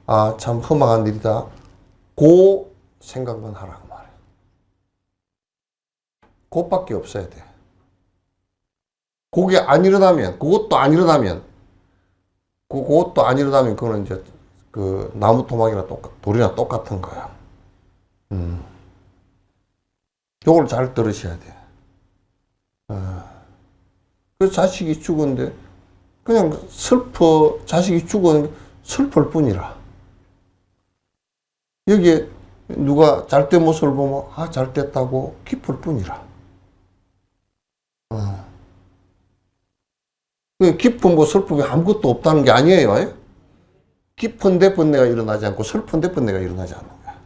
아, 참 허망한 일이다. 그 생각만 하라고 말해. 그것밖에 없어야 돼. 그게 안 일어나면, 그것도 안 일어나면, 그거는 이제 그 나무 토막이나 돌이나 똑같은 거야. 요걸 잘 들으셔야 돼. 그 자식이 죽었는데, 그냥 자식이 죽었는데 슬플 뿐이라. 여기에 누가 잘된 모습을 보면, 아, 잘됐다고 기쁠 뿐이라. 기쁨, 뭐 슬픔이 아무것도 없다는 게 아니에요. 기쁜데 번뇌가 일어나지 않고 슬픈데 번뇌가 일어나지 않는 거야.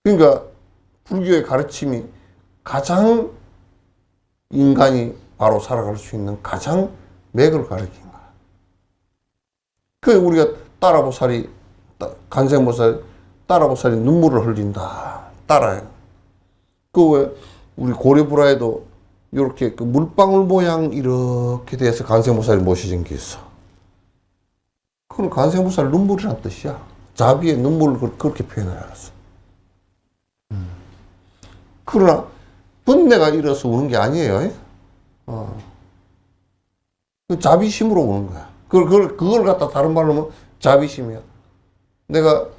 그러니까 불교의 가르침이 가장 인간이 바로 살아갈 수 있는 가장 맥을 가르친 거야. 그 우리가 간세음보살 따라보살이 눈물을 흘린다. 따라요. 왜 우리 고려불화에도 이렇게 그 물방울 모양 이렇게 돼서 간세음보살이 모셔진 게 있어. 그건 간세음보살 눈물이란 뜻이야. 자비의 눈물을 그렇게 표현을 해놨어. 그러나 번뇌가 일어서 우는 게 아니에요. 그 자비심으로 우는 거야. 그걸 갖다 다른 말로 하면 자비심이야. 내가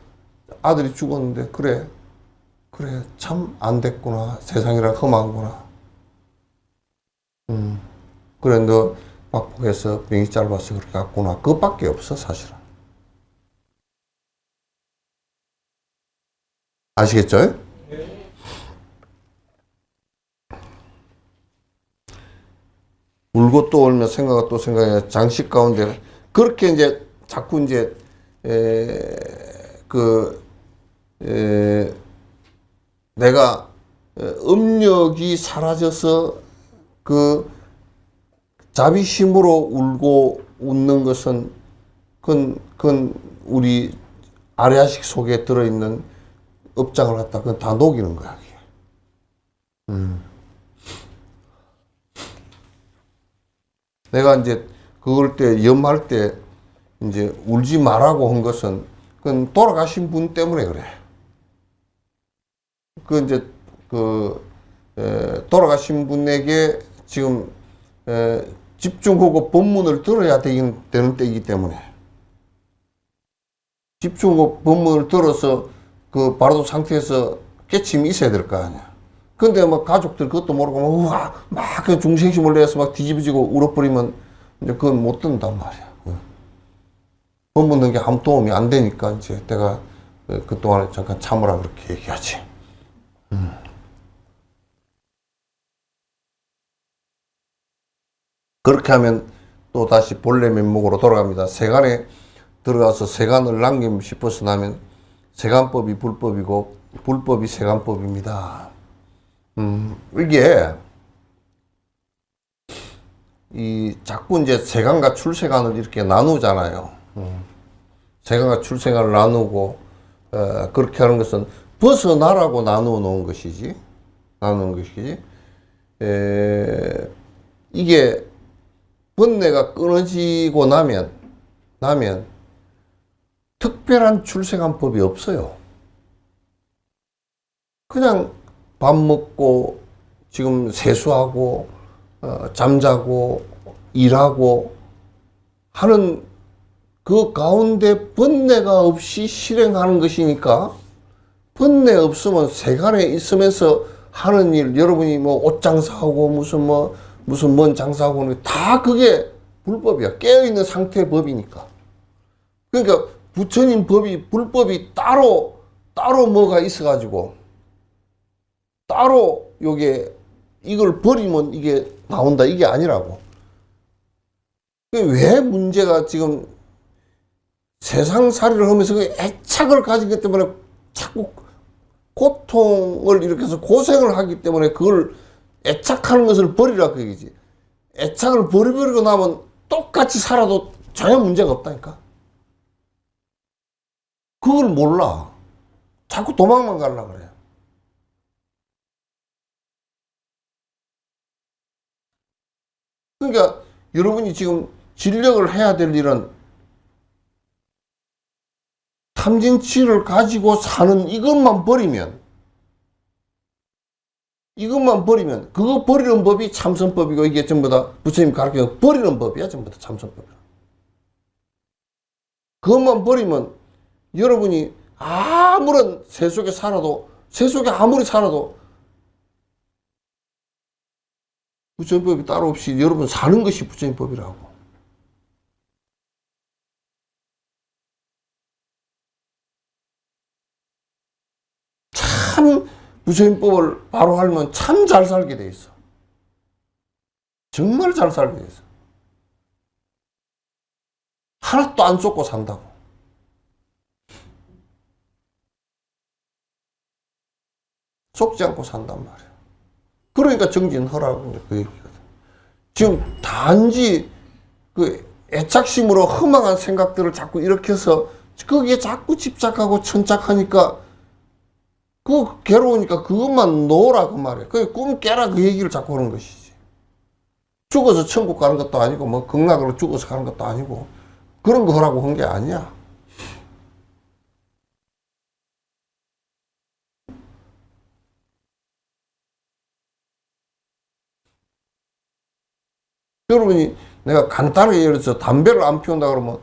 아들이 죽었는데 그래 참 안 됐구나. 세상이란 험하구나. 그래 너 박복해서 병이 짧아서 그렇게 갔구나. 그것밖에 없어 사실은. 아시겠죠? 울고 또 울며 생각가 또 생각해. 장식 가운데 그렇게 이제 자꾸 이제 내가 음력이 사라져서 그 자비심으로 울고 웃는 것은 그건 우리 아래아식 속에 들어있는 업장을 갖다 그건 다 녹이는 거야. 내가 이제 그걸 때 염할 때 이제 울지 말라고 한 것은 그건 돌아가신 분 때문에 그래. 이제 돌아가신 분에게 지금 집중하고 법문을 들어야 되는 때이기 때문에 집중하고 법문을 들어서 그 바로도 상태에서 깨침이 있어야 될 거 아니야. 근데 막 가족들 그것도 모르고 우와 막 그 중생심을 내서 막 뒤집어지고 울어버리면 이제 그건 못 듣는단 말이야. 법문 듣는 게 아무 도움이 안 되니까 이제 내가 그동안에 잠깐 참으라 그렇게 얘기하지. 그렇게 하면 또 다시 본래 면목으로 돌아갑니다. 세간에 들어가서 세간을 남기고 싶어서 나면 세간법이 불법이고 불법이 세간법입니다. 이게 자꾸 이제 세간과 출세간을 이렇게 나누잖아요. 세간과 출세간을 나누고 그렇게 하는 것은 벗어나라고 나누어 놓은 것이지. 이게 번뇌가 끊어지고 나면 특별한 출세간법이 없어요. 그냥 밥 먹고 지금 세수하고 잠자고 일하고 하는 그 가운데 번뇌가 없이 실행하는 것이니까 번뇌 없으면 세간에 있으면서 하는 일 여러분이 뭐 옷 장사하고 무슨 뭔 장사하고 다 그게 불법이야. 깨어있는 상태의 법이니까. 그러니까 부처님 법이 불법이 따로 뭐가 있어가지고 따로 요게 이걸 버리면 이게 나온다 이게 아니라고. 왜 문제가 지금 세상살이를 하면서 그 애착을 가진 것 때문에 자꾸 고통을 일으켜서 고생을 하기 때문에 그걸 애착하는 것을 버리라 그 얘기지. 애착을 버리고 나면 똑같이 살아도 전혀 문제가 없다니까. 그걸 몰라. 자꾸 도망만 가려고 그래. 그러니까 여러분이 지금 진력을 해야 될 일은 탐진치를 가지고 사는 이것만 버리면 그거 버리는 법이 참선법이고 이게 전부 다 부처님 가르쳐 버리는 법이야. 전부 다 참선법이야. 그것만 버리면 여러분이 아무런 세속에 아무리 살아도 부처님법이 따로 없이 여러분 사는 것이 부처님법이라고. 참 부처님법을 바로 알면 참 잘 살게 돼 있어. 정말 잘 살게 돼 있어. 하나도 안 쫓고 산다고. 속지 않고 산단 말이야. 그러니까 정진하라고 그 얘기거든. 지금 단지 그 애착심으로 허망한 생각들을 자꾸 일으켜서 거기에 자꾸 집착하고 천착하니까 그 괴로우니까 그것만 놓으라 그 말이야. 그 꿈 깨라 그 얘기를 자꾸 하는 것이지. 죽어서 천국 가는 것도 아니고 뭐 극락으로 죽어서 가는 것도 아니고 그런 거 하라고 한 게 아니야. 여러분이 내가 간단하게 예를 들어서 담배를 안 피운다 그러면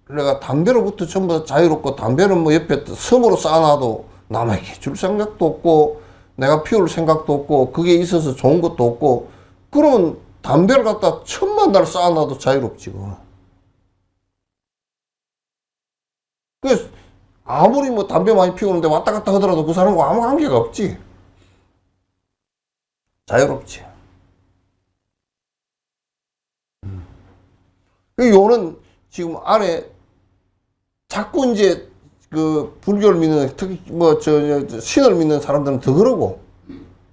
내가 담배로부터 전부 다 자유롭고 담배는 뭐 옆에 섬으로 쌓아놔도 남에게 줄 생각도 없고 내가 피울 생각도 없고 그게 있어서 좋은 것도 없고 그러면 담배를 갖다 천만 달 쌓아놔도 자유롭지. 그래서 아무리 뭐 담배 많이 피우는데 왔다 갔다 하더라도 그 사람과 아무 관계가 없지. 자유롭지. 요는 지금 안에 자꾸 이제 그 불교를 믿는 특히 뭐 신을 믿는 사람들은 더 그러고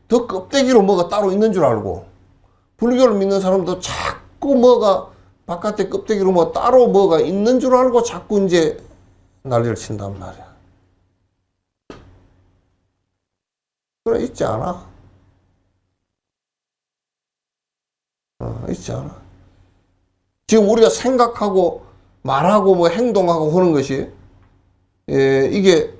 더 껍데기로 뭐가 따로 있는 줄 알고 불교를 믿는 사람도 자꾸 뭐가 바깥에 껍데기로 뭐 따로 뭐가 있는 줄 알고 자꾸 이제 난리를 친단 말이야. 그래 있지 않아? 있지 않아? 지금 우리가 생각하고 말하고 뭐 행동하고 하는 것이 이게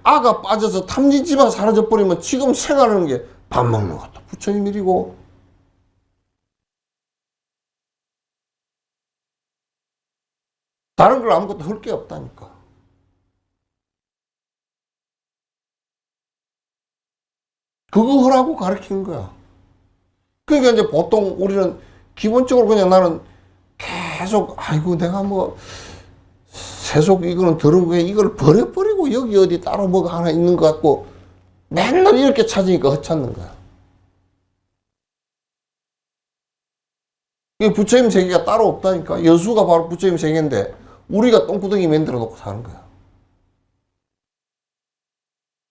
아가 빠져서 탐진치만 사라져 버리면 지금 생활하는 게 밥 먹는 것도 부처님 일이고 다른 걸 아무것도 할 게 없다니까. 그거 하라고 가르친 거야. 그러니까 이제 보통 우리는 기본적으로 그냥 나는 계속 아이고 내가 뭐 세속 이거는 들은 거에 이걸 버려버리고 여기 어디 따로 뭐가 하나 있는 것 같고 맨날 이렇게 찾으니까 허찾는 거야. 이 부처님 세계가 따로 없다니까. 여수가 바로 부처님 세계인데 우리가 똥구덩이 만들어 놓고 사는 거야.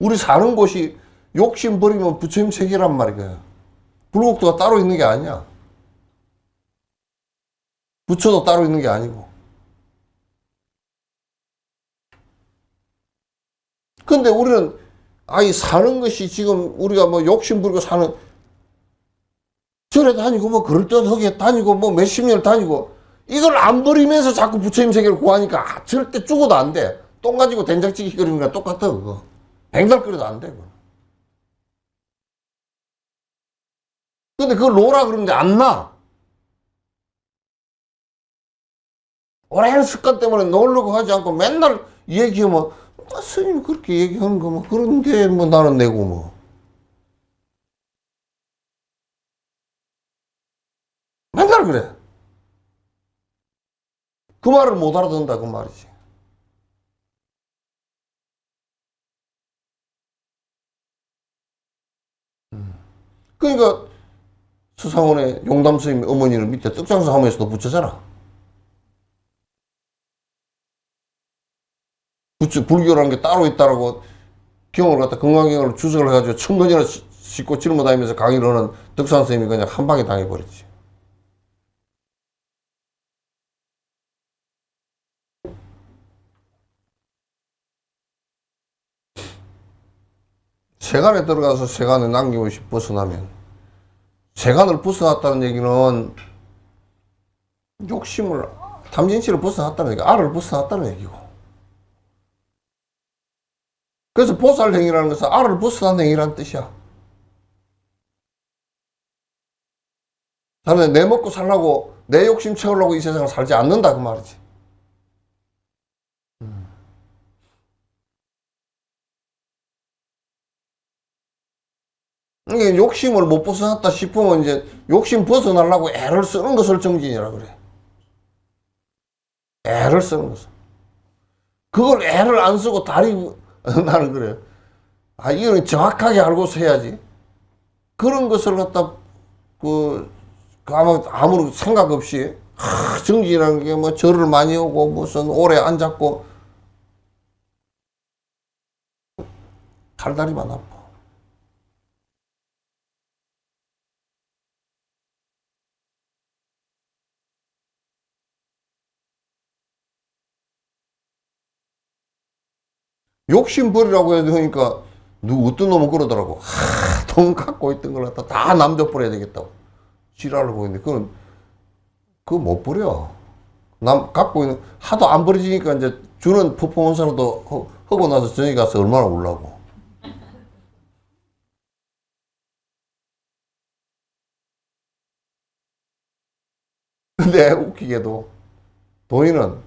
우리 사는 곳이 욕심 버리면 부처님 세계란 말이야. 불국도가 따로 있는 게 아니야. 부처도 따로 있는 게 아니고. 근데 우리는 아이 사는 것이 지금 우리가 뭐 욕심 부리고 사는 절에 다니고 뭐 그럴듯하게 다니고 뭐 몇십 년 다니고 이걸 안 버리면서 자꾸 부처님 세계를 구하니까 절대 죽어도 안 돼. 똥 가지고 된장찌개 끓이는 거랑 똑같아 그거. 백날 끓여도 안 돼 그거. 근데 그걸 놓으라 그러는데 안 나. 오랜 습관 때문에 놓으려고 하지 않고 맨날 얘기하면 스님 그렇게 얘기하는 거 뭐 그런데 뭐 나는 내고 뭐 맨날 그래. 그 말을 못 알아듣는다 그 말이지. 그러니까 수상원의 용담 스님 어머니를 밑에 떡장수 하면서도 붙였잖아. 불교라는 게 따로 있다라고 경을 갖다 건강경을 주석을 해가지고 1000번이나 싣고 짊어다니면서 강의를 하는 덕산 선생님이 그냥 한 방에 당해버렸지. 세간에 들어가서 세간에 남김없이 벗어나면, 세간을 벗어났다는 얘기는 욕심을, 탐진치를 벗어났다는 얘기, 알을 벗어났다는 얘기고. 그래서 보살행위라는 것은 알을 벗어난 행위라는 뜻이야. 나는 내 먹고 살라고, 내 욕심 채우려고 이 세상을 살지 않는다 그 말이지. 이게 욕심을 못 벗어났다 싶으면 이제 욕심 벗어나려고 애를 쓰는 것을 정진이라 그래. 애를 쓰는 것을. 그걸 애를 안 쓰고 나는 그래. 아, 이거는 정확하게 알고서 해야지. 그런 것을 갖다, 아무런 생각 없이, 정진이라는 게 뭐 절을 많이 오고 무슨 오래 앉았고, 팔다리만 아파. 욕심 버리라고 해야 되니까, 어떤 놈은 그러더라고. 돈 갖고 있던 걸 갖다 다 남줘 버려야 되겠다고. 지랄을 보고 있는데, 그거 못 버려. 갖고 있는, 하도 안 버려지니까 이제 주는 퍼포먼스라도 하고 나서 저녁에 가서 얼마나 울라고. 근데 웃기게도, 도인은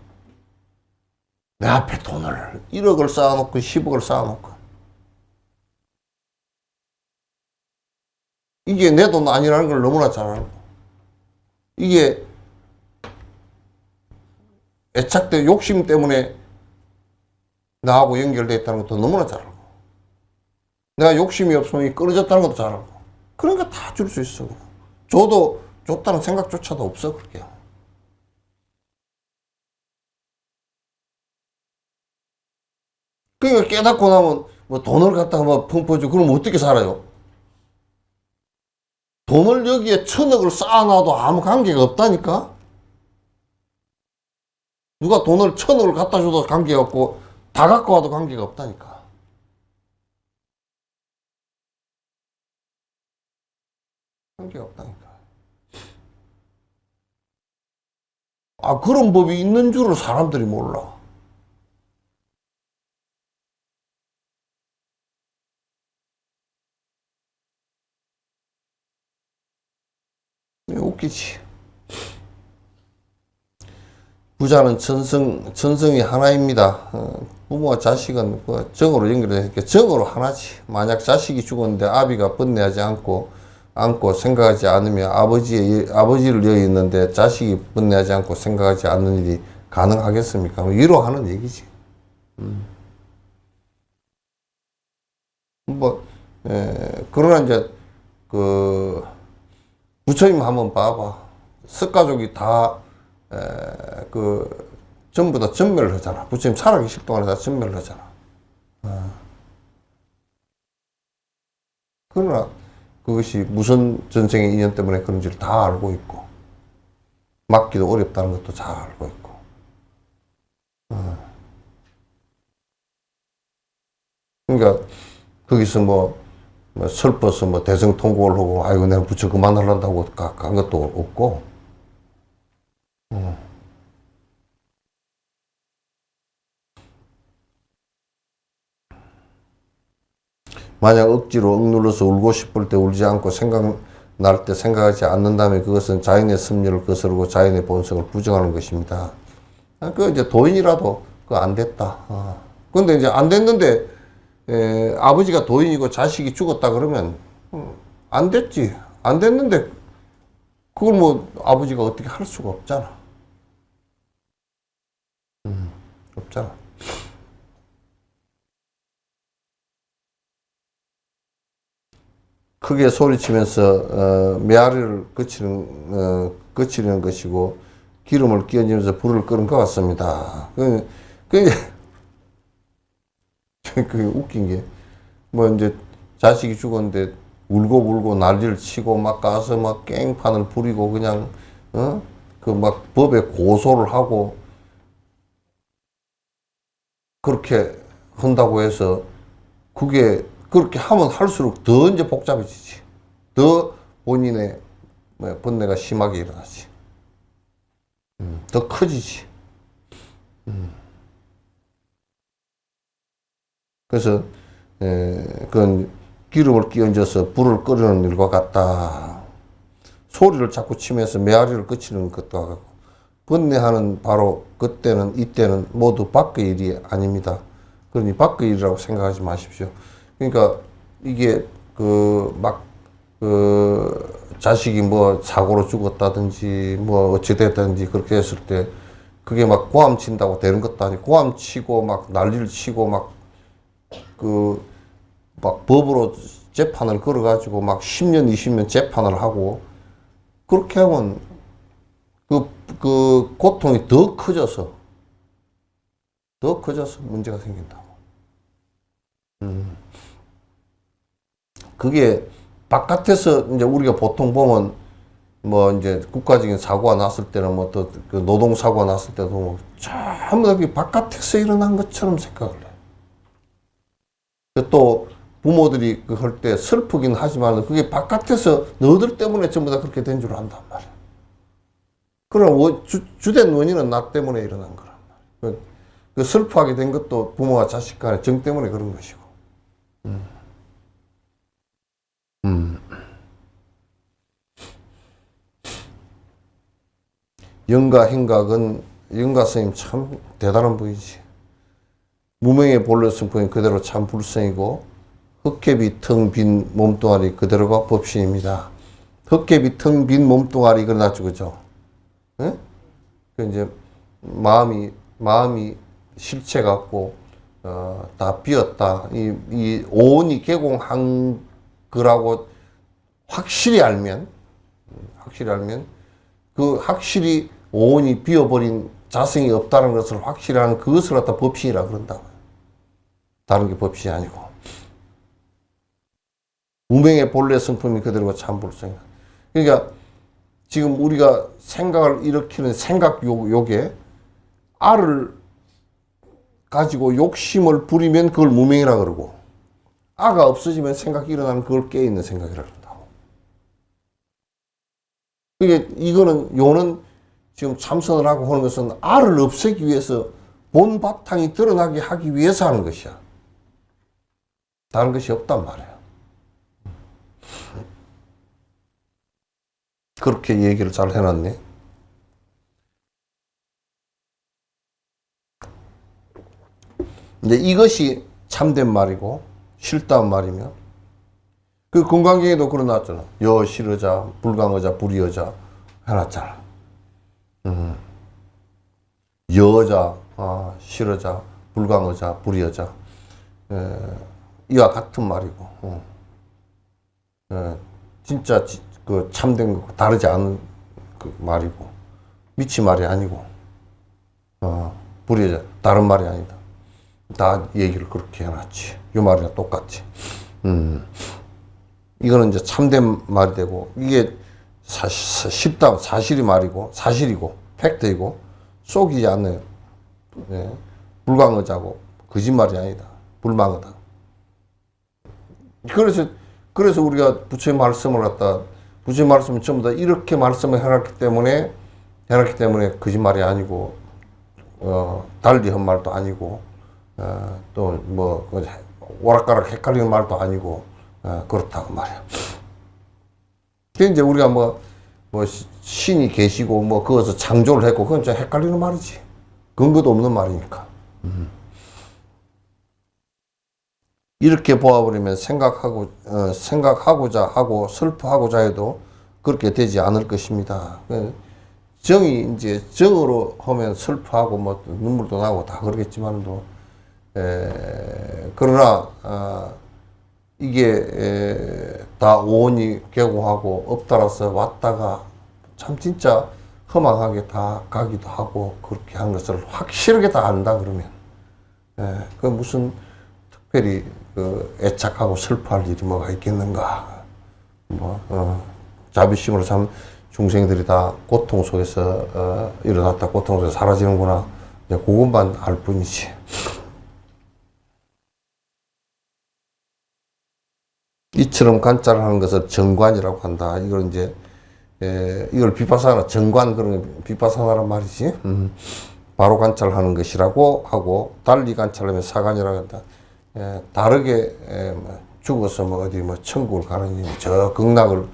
내 앞에 돈을 1억을 쌓아놓고 10억을 쌓아놓고 이게 내 돈 아니라는 걸 너무나 잘 알고 이게 애착된 욕심 때문에 나하고 연결되어 있다는 것도 너무나 잘 알고 내가 욕심이 없으면 끊어졌다는 것도 잘 알고 그러니까 다 줄 수 있어. 줘도 줬다는 생각조차도 없어. 그렇게. 그러니까 깨닫고 나면 뭐 돈을 갖다가 막 펑퍼주고 그러면 어떻게 살아요? 돈을 여기에 1000억을 쌓아놔도 아무 관계가 없다니까? 누가 돈을 1000억을 갖다 줘도 관계가 없고 다 갖고 와도 관계가 없다니까. 관계가 없다니까. 아, 그런 법이 있는 줄을 사람들이 몰라. 웃기지. 부자는 천성이 하나입니다. 부모와 자식은 정으로 연결되니까 정으로 하나지. 만약 자식이 죽었는데 아비가 번뇌하지 않고 생각하지 않으면 아버지를 여기 있는데 자식이 번뇌하지 않고 생각하지 않는 일이 가능하겠습니까? 위로하는 얘기지. 그러나 이제 부처님 한번 봐봐. 석가족이 다 전부 다 전멸을 하잖아. 부처님 살아계실 동안에 다 전멸을 하잖아. 그러나 그것이 무슨 전생의 인연 때문에 그런지를 다 알고 있고 막기도 어렵다는 것도 잘 알고 있고. 그러니까 거기서 슬퍼서 대성통곡을 하고 아이고 내가 부처 그만하려고 간 것도 없고. 만약 억지로 억눌러서 울고 싶을 때 울지 않고 생각날 때 생각하지 않는다면 그것은 자연의 섭리를 거스르고 자연의 본성을 부정하는 것입니다. 이제 도인이라도 안 됐다. 근데 이제 안 됐는데 아버지가 도인이고 자식이 죽었다 그러면 안 됐지. 안 됐는데 그걸 아버지가 어떻게 할 수가 없잖아. 없잖아. 크게 소리치면서 메아리를 거치는 것이고 기름을 끼얹으면서 불을 끄는 것 같습니다. 그게 웃긴 게, 뭐 이제 자식이 죽었는데 울고 난리를 치고 막 가서 막 깽판을 부리고 그냥, 그 막 법에 고소를 하고 그렇게 한다고 해서 그게 그렇게 하면 할수록 더 이제 복잡해지지. 더 본인의 번뇌가 심하게 일어나지. 더 커지지. 그래서 그건 기름을 끼얹어서 불을 끓이는 일과 같다. 소리를 자꾸 치면서 메아리를 그치는 것도 같고, 번뇌하는 바로 그때는 이때는 모두 밖의 일이 아닙니다. 그러니 밖의 일이라고 생각하지 마십시오. 그러니까 이게 자식이 뭐 사고로 죽었다든지 뭐 어찌됐든지 그렇게 했을 때 그게 막 고함 친다고 되는 것도 아니고, 고함 치고 막 난리를 치고 막 법으로 재판을 걸어가지고 막 10년, 20년 재판을 하고 그렇게 하면 그 고통이 더 커져서 문제가 생긴다고. 그게 바깥에서 이제 우리가 보통 보면 뭐 이제 국가적인 사고가 났을 때는 뭐 또 그 노동 사고가 났을 때도 뭐 전부 다 그게 바깥에서 일어난 것처럼 생각을 해. 또 부모들이 그 할 때 슬프긴 하지만 그게 바깥에서 너희들 때문에 전부 다 그렇게 된 줄 안단 말이야. 그럼 주된 원인은 나 때문에 일어난 거란 말이야. 그 슬퍼하게 된 것도 부모와 자식 간의 정 때문에 그런 것이고. 영가 행각은 영가 스님 참 대단한 분이지. 무명의 본래 성품이 그대로 참 불성이고 헛개비 텅 빈 몸뚱아리 그대로가 법신입니다. 헛개비 텅 빈 몸뚱아리 그러나죠, 그죠? 예? 그 이제 마음이 실체 같고 다 비었다. 이 오온이 개공한 거라고 확실히 알면 그 확실히 오온이 비어버린 자성이 없다는 것을 확실히 하는 그것을 갖다 법신이라 그런다고요. 다른 게 법신이 아니고. 무명의 본래 성품이 그대로가 참불성이다. 그러니까 지금 우리가 생각을 일으키는 생각 욕에 알을 가지고 욕심을 부리면 그걸 무명이라 그러고, 아가 없어지면 생각이 일어나면 그걸 깨어있는 생각이라 그런다고. 그게 요는 지금 참선을 하고 하는 것은 알을 없애기 위해서 본 바탕이 드러나게 하기 위해서 하는 것이야. 다른 것이 없단 말이야. 그렇게 얘기를 잘 해놨네. 이제 이것이 참된 말이고 실다운 말이면, 그 금강경에도 그러놨잖아. 여 실어자 불강어자 불이어자 해놨잖아. 여자 실어자 불강어자 불이어자 이와 같은 말이고, 진짜 그 참된 거 다르지 않은 그 말이고, 미치 말이 아니고, 불이어자 다른 말이 아니다. 다 얘기를 그렇게 해놨지. 이 말이랑 똑같지. 이거는 이제 참된 말이 되고, 이게 사실이 말이고, 사실이고, 팩트이고, 속이지 않는, 불광어자고, 거짓말이 아니다. 불망어다. 그래서 우리가 부처의 말씀을 부처의 말씀은 전부 다 이렇게 말씀을 해놨기 때문에 거짓말이 아니고, 달리 한 말도 아니고, 또 뭐, 오락가락 헷갈리는 말도 아니고, 그렇다고 말이야. 이제 우리가 뭐 신이 계시고 뭐 그것을 창조를 했고, 그건 좀 헷갈리는 말이지. 근거도 없는 말이니까. 이렇게 보아버리면 생각하고자 하고 슬퍼하고자 해도 그렇게 되지 않을 것입니다. 정이 이제 정으로 하면 슬퍼하고 뭐 눈물도 나고 다 그러겠지만도, 그러나 이게 다 오온이 개고하고 엎달아서 왔다가 참 진짜 허망하게 다 가기도 하고 그렇게 한 것을 확실하게 다 안다 그러면, 그 무슨 특별히 그 애착하고 슬퍼할 일이 뭐가 있겠는가. 뭐, 자비심으로 참 중생들이 다 고통 속에서, 일어났다 고통 속에서 사라지는구나. 이제 그것만 알 뿐이지. 이처럼 관찰하는 것을 정관이라고 한다. 이걸 이제, 이걸 비파사나, 정관, 그런 비파사나란 말이지. 바로 관찰하는 것이라고 하고, 달리 관찰하면 사관이라고 한다. 다르게, 죽어서 뭐 어디 뭐 천국을 가느니, 저 극락을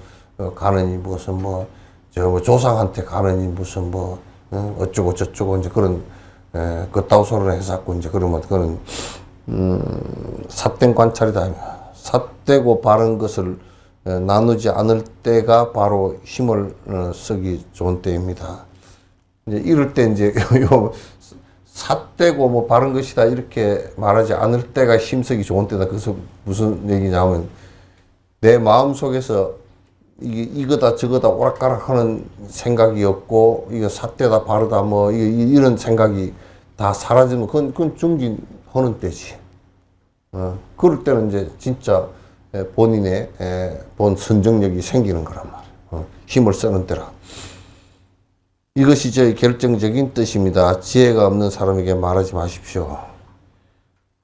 가느니, 무슨 뭐, 저 뭐 조상한테 가느니, 무슨 뭐, 어쩌고 저쩌고 이제 그런, 그따위 소리를 해갖고 이제 그러면 그거는, 삿된 관찰이다. 삿되고 바른 것을 나누지 않을 때가 바로 힘을 쓰기 좋은 때입니다. 이제 이럴 때 이제 요 삿되고 뭐 바른 것이다 이렇게 말하지 않을 때가 힘쓰기 좋은 때다. 그래서 무슨 얘기냐면 내 마음 속에서 이거다 저거다 오락가락 하는 생각이 없고 이거 삿되다 바르다 뭐 이런 생각이 다 사라지면 그건 중진하는 때지. 그럴 때는 이제 진짜 본인의 본 선정력이 생기는 거란 말이에요. 힘을 쓰는 때라. 이것이 저의 결정적인 뜻입니다. 지혜가 없는 사람에게 말하지 마십시오.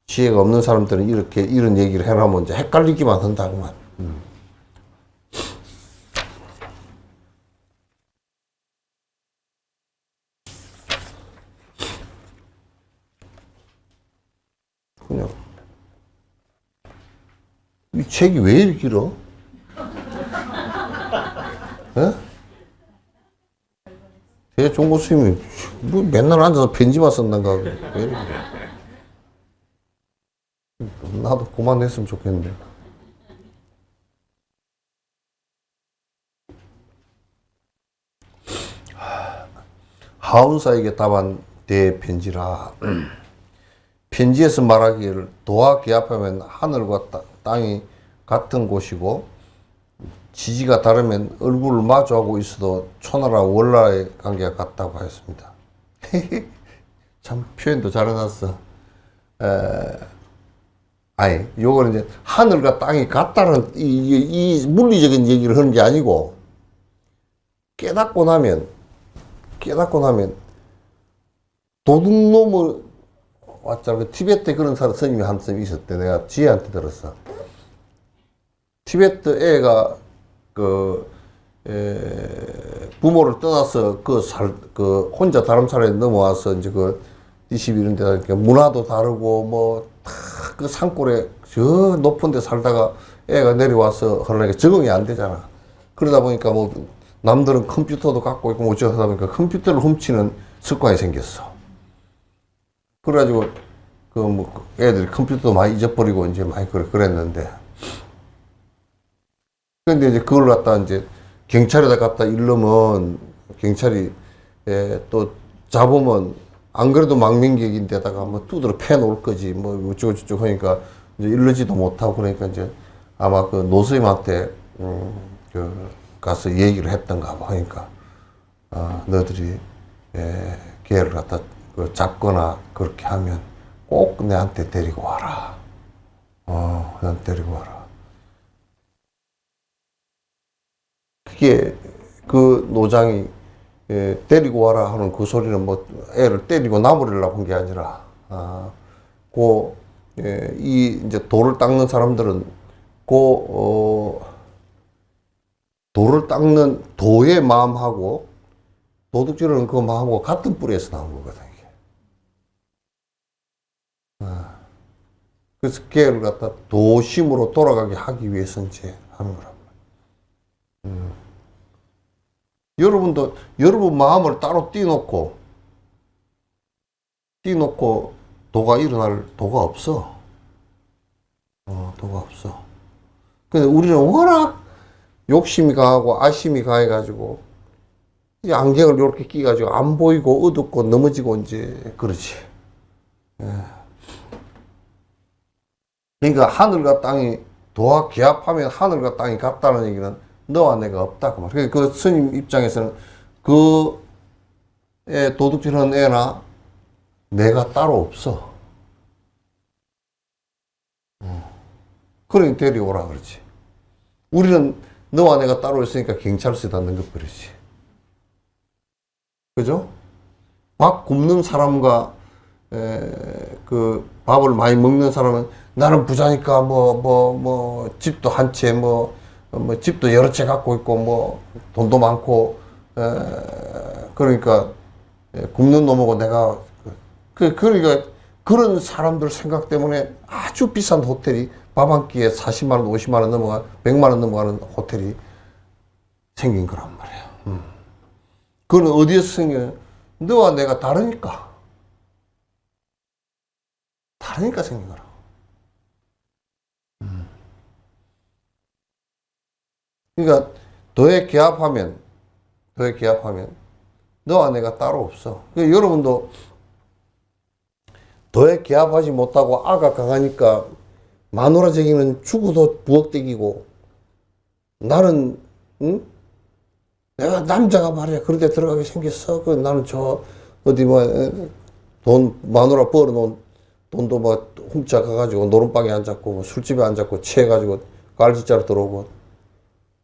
지혜가 없는 사람들은 이런 얘기를 해놓으면 이제 헷갈리기만 한다고만. 그냥 이 책이 왜 이렇게 길어? 예? 대종고 스님이 뭐 맨날 앉아서 편지만 쓴단가 왜 이렇게 나도 그만했으면 좋겠는데. 하운사에게 답한 대편지라. 편지에서 말하기를 도와 기합하면 하늘과 땅이 같은 곳이고 지지가 다르면 얼굴을 마주하고 있어도 초나라 월나라의 관계가 같다고 하였습니다. 참 표현도 잘 해놨어. 아니 요거는 이제 하늘과 땅이 같다는 이 물리적인 얘기를 하는 게 아니고 깨닫고 나면 도둑놈을 왔잖아. 그 티베트에 그런 사람 스님이 한 스님이 있었대. 내가 지혜한테 들었어. 티베트 애가 부모를 떠나서 혼자 다른 사람에 넘어와서 이제 디시비 이런 데다 이렇게 문화도 다르고 뭐 다 그 산골에 저 높은 데 살다가 애가 내려와서 하려니까 적응이 안 되잖아. 그러다 보니까 뭐 남들은 컴퓨터도 갖고 있고 뭐 어쩌다 보니까 컴퓨터를 훔치는 습관이 생겼어. 그래가지고 뭐 애들이 컴퓨터도 많이 잊어버리고 이제 많이 그랬는데. 근데 이제 그걸 갖다 이제 경찰에다 갖다 일르면 경찰이 또 잡으면 안 그래도 망명객인데다가 뭐 두드러 패놓을 거지 뭐 어쩌고저쩌고 하니까 이제 일르지도 못하고 그러니까 이제 아마 그 노스님한테 가서 얘기를 했던가 봐 하니까 너희들이 걔를 갖다 잡거나 그렇게 하면 꼭 내한테 데리고 와라. 내한테 데리고 와라. 그게 그 노장이 데리고 와라 하는 그 소리는 뭐 애를 때리고 나무리려고 한 게 아니라 이제 돌을 닦는 사람들은 돌을 닦는 도의 마음하고 도둑질하는 그 마음하고 같은 뿌리에서 나온 거거든 이게. 그래서 걔를 갖다 도심으로 돌아가게 하기 위해서 이제 하는 거란 말이야. 여러분도 여러분 마음을 따로 띄놓고 도가 일어날 도가 없어. 도가 없어. 근데 우리는 워낙 욕심이 강하고 아심이 강해가지고 이 안경을 이렇게 끼가지고 안 보이고 어둡고 넘어지고 이제 그러지. 그러니까 하늘과 땅이 도와 기합하면 하늘과 땅이 같다는 얘기는 너와 내가 없다 그 말. 그러니까 그 스님 입장에서는 그 애 도둑질하는 애나 내가 따로 없어. 그러니 데려오라 그러지. 우리는 너와 내가 따로 있으니까 경찰서에다 넘겨버리지. 그죠? 밥 굶는 사람과 그 밥을 많이 먹는 사람은 나는 부자니까 집도 한 채 집도 여러 채 갖고 있고 돈도 많고 그러니까 굶는 놈하고 내가 그러니까 그런 사람들 생각 때문에 아주 비싼 호텔이 밥 한 끼에 40만 원, 50만 원 넘어가 100만 원 넘어가는 호텔이 생긴 거란 말이야. 그건 어디에서 생겨요? 너와 내가 다르니까 생긴 거라고. 그러니까 도에 기합하면 너와 내가 따로 없어. 그러니까 여러분도 도에 기합하지 못하고 아가 강하니까 마누라쟁이는 죽어도 부엌대기고 나는 내가 남자가 말이야 그런데 들어가게 생겼어. 그 나는 저 어디 돈 마누라 벌어놓은 돈도 훔쳐 가가지고 노름방에 앉았고 술집에 앉았고 취해가지고 깔짓자로 들어오고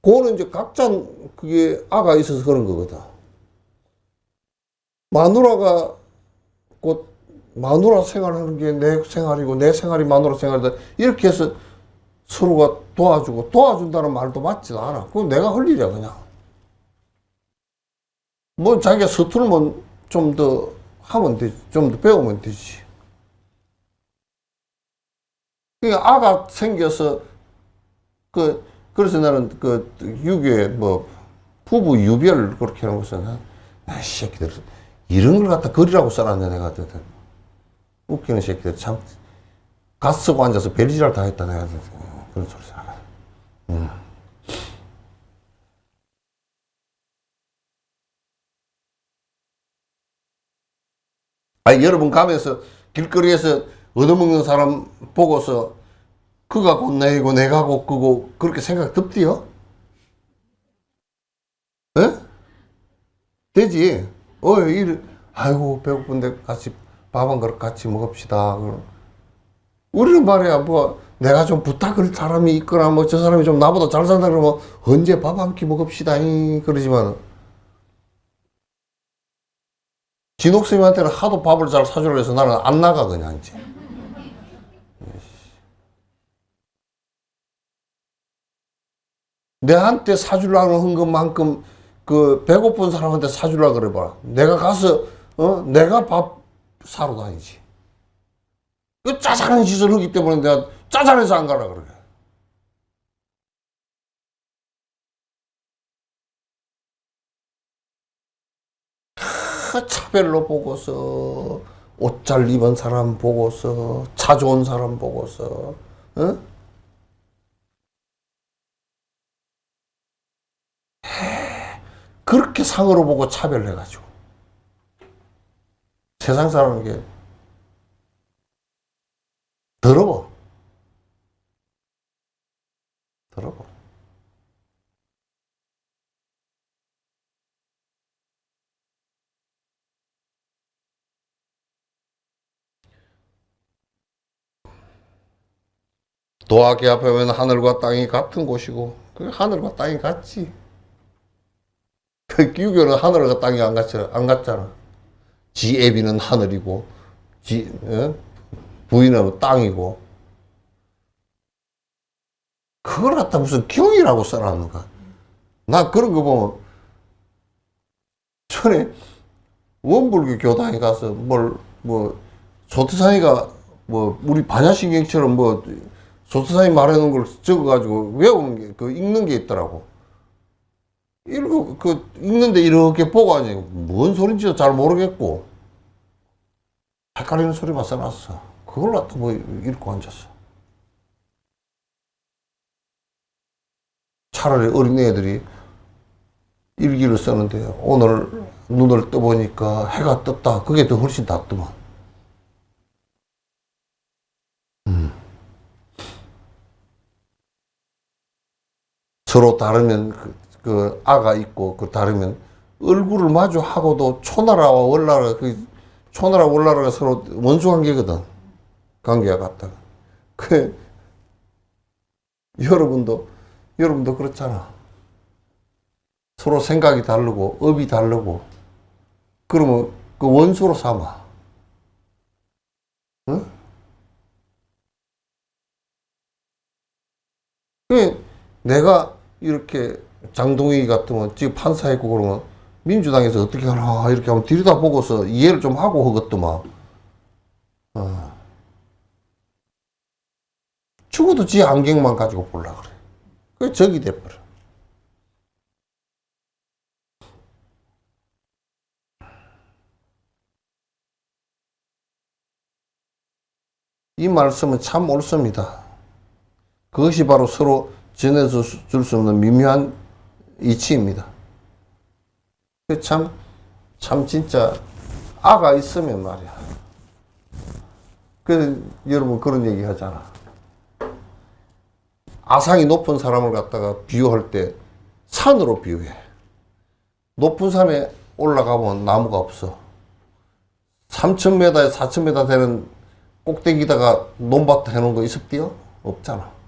그거는 이제 각자 그게 아가 있어서 그런 거거든. 마누라가 곧 마누라 생활하는 게 내 생활이고 내 생활이 마누라 생활이다 이렇게 해서 서로가 도와준다는 말도 맞지도 않아. 그건 내가 할 일이야 그냥. 자기가 서투르면 좀 더 하면 되지. 좀 더 배우면 되지. 그러니까 아가 생겨서 그래서 나는 유교에 부부 유별 그렇게 하는 것은 새끼들 이런 걸 갖다 글이라고 써놨네 내가. 웃기는 새끼들 참 가스 쓰고 앉아서 별지랄 다 했다 내가. 그런 소리 생각해. 여러분 가면서 길거리에서 얻어먹는 사람 보고서 그가 곧 내고 내가 곧 그고 그렇게 생각 듭디요? 에? 되지. 아이고 배고픈데 같이 밥 한 그릇 같이 먹읍시다. 우리는 말이야 내가 좀 부탁할 사람이 있거나 저 사람이 좀 나보다 잘 산다 그러면 언제 밥 한 끼 먹읍시다 그러지만 진옥스님한테는 하도 밥을 잘 사주려고 해서 나는 안 나가 그냥 이제. 내한테 사주려고 한 것만큼 배고픈 사람한테 사주려고 그래봐. 내가 가서 내가 밥 사러 다니지. 그 짜잘한 짓을 하기 때문에 내가 짜잘해서 안 가라 그래. 차별로 보고서 옷 잘 입은 사람 보고서 차 좋은 사람 보고서 그렇게 상으로 보고 차별해가지고 세상 사는 게 더러워. 도하기 앞에 보면 하늘과 땅이 같은 곳이고 그 하늘과 땅이 같지. 그 유교는 하늘과 땅이 안 같잖아. 지 애비는 하늘이고 부인은 땅이고 그걸 갖다 무슨 경이라고 써놨는가. 나 그런 거 보면 전에 원불교 교당에 가서 소트사니가 우리 반야신경처럼 소트사니 말해놓은 걸 적어가지고 외우는 게 읽는 게 있더라고. 읽는데 이렇게 보고 하니 뭔 소린지도 잘 모르겠고 헷갈리는 소리만 써놨어. 그걸 갖다 읽고 앉았어. 차라리 어린애들이 일기를 쓰는데 오늘 눈을 떠보니까 해가 떴다. 그게 더 훨씬 낫더만. 서로 다르면 아가 있고 다르면 얼굴을 마주하고도 초나라와 월나라가 서로 원수 관계거든. 관계가 같다. 여러분도 그렇잖아. 서로 생각이 다르고 업이 다르고 그러면 그 원수로 삼아. 응? 내가 이렇게 장동희 같으면 지금 판사했고 그러면 민주당에서 어떻게 하나 이렇게 하면 들여다보고서 이해를 좀 하고 하겠더만. 죽어도 지 안경만 가지고 볼라 그래. 그게 적이 돼버려. 이 말씀은 참 옳습니다. 그것이 바로 서로 전해줄 수 없는 미묘한 이치입니다. 참 진짜 아가 있으면 말이야. 그래서 여러분 그런 얘기 하잖아. 아상이 높은 사람을 갖다가 비유할 때 산으로 비유해. 높은 산에 올라가면 나무가 없어. 3,000m, 4,000m 되는 꼭대기다가 논밭 해놓은 거 있었디요? 없잖아.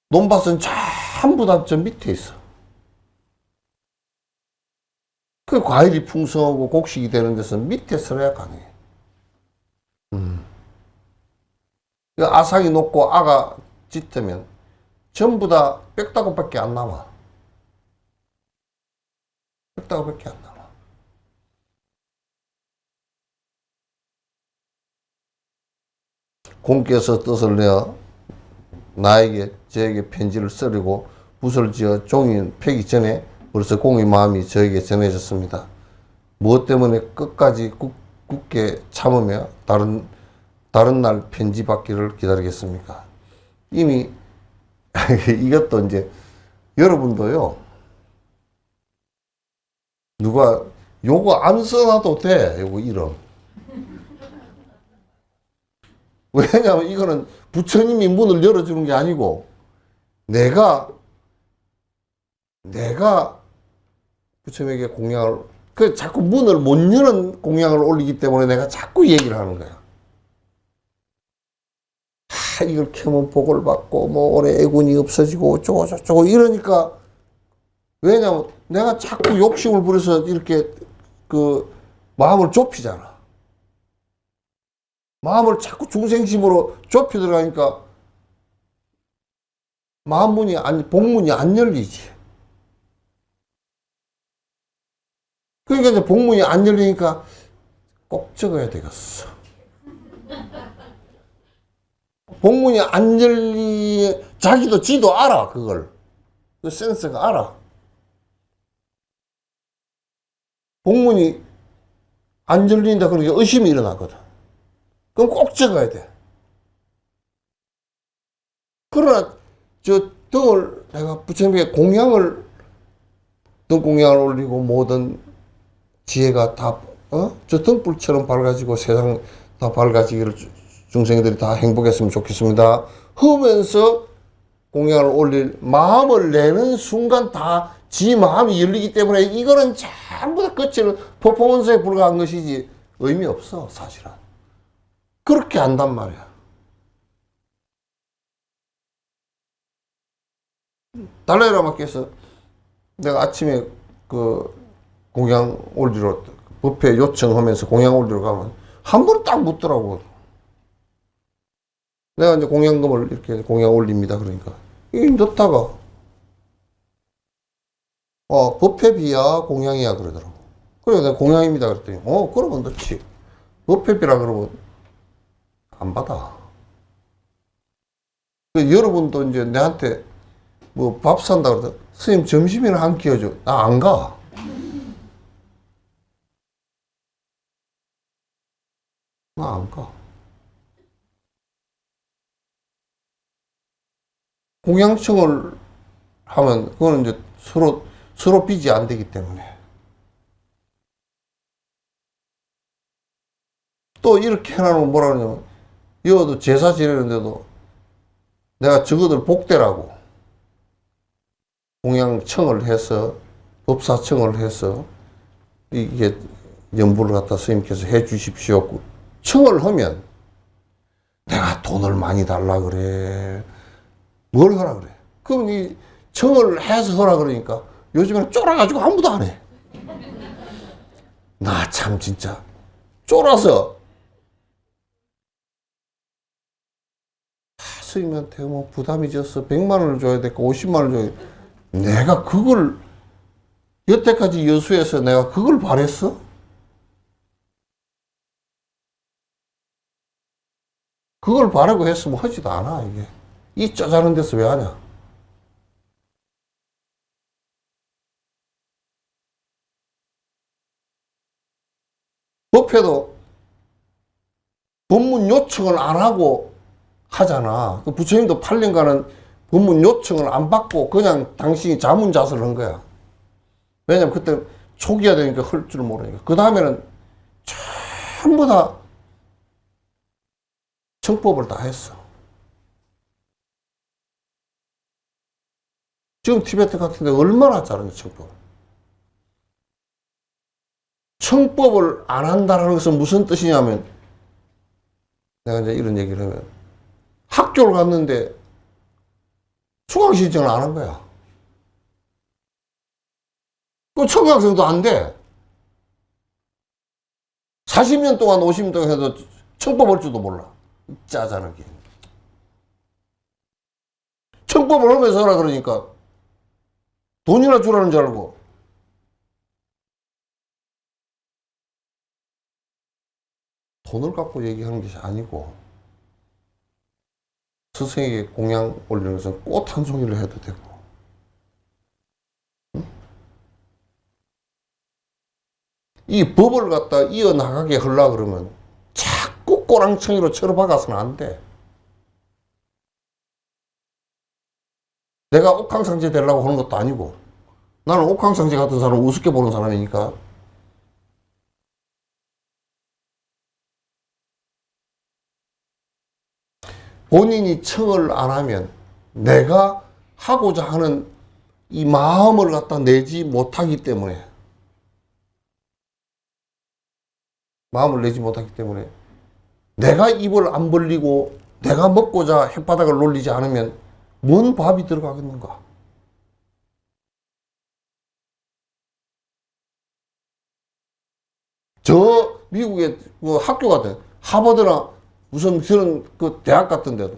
논밭은 전부 다 저 밑에 있어. 그 과일이 풍성하고 곡식이 되는 데서는 밑에 서야 가능해. 아상이 높고 아가 짙으면 전부 다 빽다구밖에 안 남아. 빽다구밖에 안 남아. 공께서 뜻을 내어 저에게 편지를 쓰려고 붓을 지어 종이 펴기 전에 벌써 공의 마음이 저에게 전해졌습니다. 무엇 때문에 끝까지 굳게 참으며 다른 날 편지 받기를 기다리겠습니까? 이미 이것도 이제 여러분도요. 누가 요거 안 써놔도 돼. 요거 이름. 왜냐하면 이거는 부처님이 문을 열어주는 게 아니고 내가 부처님에게 공양을 자꾸 문을 못 여는 공양을 올리기 때문에 내가 자꾸 얘기를 하는 거야. 이걸 켜면 복을 받고 뭐 올해 애군이 없어지고 어쩌고 저쩌고 이러니까 왜냐하면 내가 자꾸 욕심을 부려서 이렇게 그 마음을 좁히잖아. 마음을 자꾸 중생심으로 좁혀 들어가니까 복문이 안 열리지. 그러니까 이제 복문이 안 열리니까 꼭 적어야 되겠어. 복문이 안 자기도 지도 알아, 그걸. 그 센스가 알아. 복문이 안 열린다 그러니까 의심이 일어나거든. 그럼 꼭 적어야 돼. 그러나 저 등을 내가 부처님께 등 공양을 올리고 모든 지혜가 다 저 등불처럼 밝아지고 세상 다 밝아지기를 중생들이 다 행복했으면 좋겠습니다 하면서 공양을 올릴 마음을 내는 순간 다 지 마음이 열리기 때문에 이거는 전부 다 끝을 퍼포먼스에 불과한 것이지 의미 없어 사실은. 그렇게 한단 말이야. 달라이라마께서 내가 아침에 그 공양 올리러 법회 요청하면서 공양 올리러 가면 한 번 딱 묻더라고. 내가 이제 공양금을 이렇게 공양 올립니다. 그러니까 이 넣다가 법회비야 공양이야 그러더라고. 그래 내가 공양입니다 그랬더니 그러면 넣지. 법회비라 그러면 안 받아. 여러분도 이제 내한테 뭐 밥 산다 그러다 스님 점심이나 한 끼 줘. 나 안 가. 나 안 가. 공양청을 하면 그거는 이제 서로 빚이 안 되기 때문에. 또 이렇게 해놓으면 뭐라 그러냐면 여도 제사 지내는데도 내가 저거들 복대라고 공양청을 해서 법사청을 해서 이게 연부를 갖다 스님께서 해 주십시오. 청을 하면 내가 돈을 많이 달라 그래. 뭘 하라 그래. 그럼 이 청을 해서 하라 그러니까 요즘에는 쫄아가지고 아무도 안 해. 나 참 진짜 쫄아서 스님한테 뭐 부담이 졌어. 100만 원을 줘야 될까 50만 원을 줘야 될까. 내가 그걸 여태까지 여수에서 내가 그걸 바랬어? 그걸 바라고 했으면 하지도 않아 이게. 이 짜자는 데서 왜 하냐. 법회도 법문 요청을 안 하고 하잖아. 그 부처님도 8년간은 법문 요청을 안 받고 그냥 당신이 자문자설을 한 거야. 왜냐면 그때 초기화 되니까 할 줄 모르니까. 그 다음에는 전부 다 청법을 다 했어. 지금 티베트 같은 데 얼마나 잘하는 청법. 청법을 안 한다는 것은 무슨 뜻이냐면 내가 이제 이런 얘기를 하면 학교를 갔는데 수강 신청을 안 한 거야. 그 초등학생도 안 돼. 40년 동안 50년 동안 해도 청법 할 줄도 몰라. 짜잔하게. 청법을 하면서 하라 그러니까 돈이나 주라는 줄 알고. 돈을 갖고 얘기하는 것이 아니고 스승에게 공양 올리는 것은 꽃 한 송이를 해도 되고. 응? 이 법을 갖다 이어나가게 하려고 그러면 자꾸 꼬랑청이로 쳐박아서는 안 돼. 내가 옥황상제 되려고 하는 것도 아니고 나는 옥황상제 같은 사람을 우습게 보는 사람이니까. 본인이 청을 안 하면 내가 하고자 하는 이 마음을 갖다 내지 못하기 때문에 내가 입을 안 벌리고 내가 먹고자 햇바닥을 놀리지 않으면 뭔 밥이 들어가겠는가. 저 미국의 그 학교 같은 하버드나 무슨 그런 그 대학 같은 데도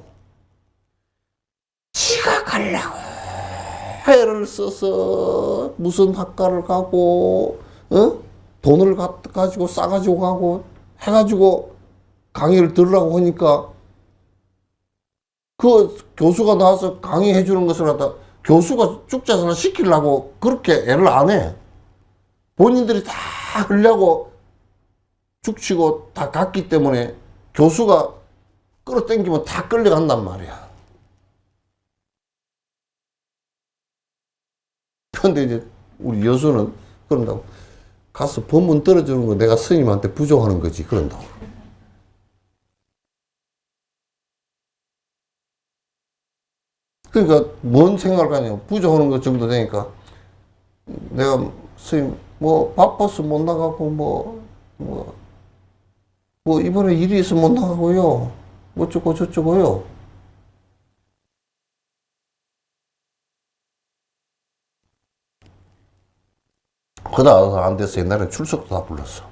지가 가려고 해를 써서 무슨 학과를 가고 돈을 가지고 싸가지고 가고 해가지고 강의를 들으라고 하니까 그 교수가 나와서 강의해 주는 것을 갖다 교수가 쭉자서나 시키려고 그렇게 애를 안 해. 본인들이 다 하려고 죽치고 다 갔기 때문에 교수가 끌어당기면 다 끌려간단 말이야. 근데 이제 우리 여수는 그런다고 가서 법문 떨어주는 거 내가 스님한테 부족하는 거지 그런다고. 그러니까 뭔 생각을 하냐. 부족하는 것 정도 되니까 내가 스님 뭐 바빠서 못 나가고 뭐 이번에 일이 있으면 못 나가고요. 어쩌고 저쩌고요. 그러다 안 돼서 옛날엔 출석도 다 불렀어.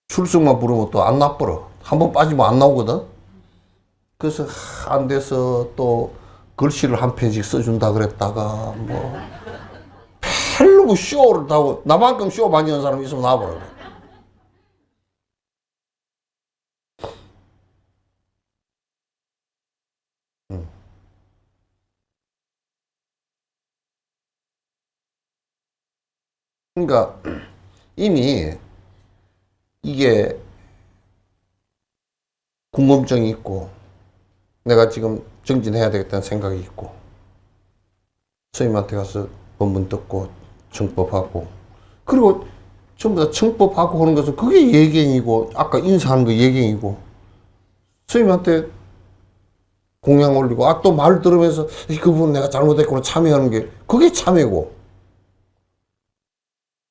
출석만 부르면 또 안 나쁘러. 한번 빠지면 안 나오거든. 그래서 안 돼서 또 글씨를 한 편씩 써준다 그랬다가 뭐 펠르고 쇼를 하고 나만큼 쇼 많이 하는 사람이 있으면 나와보라 그래. 그러니까 이미 이게 궁금증이 있고 내가 지금 정진해야 되겠다는 생각이 있고 스님한테 가서 법문 듣고 청법하고 그리고 전부 다 청법하고 하는 것은 그게 예경이고 아까 인사하는 거 예경이고 스님한테 공양 올리고 또 말 들으면서 그 부분 내가 잘못했구나 참여하는 게 그게 참여고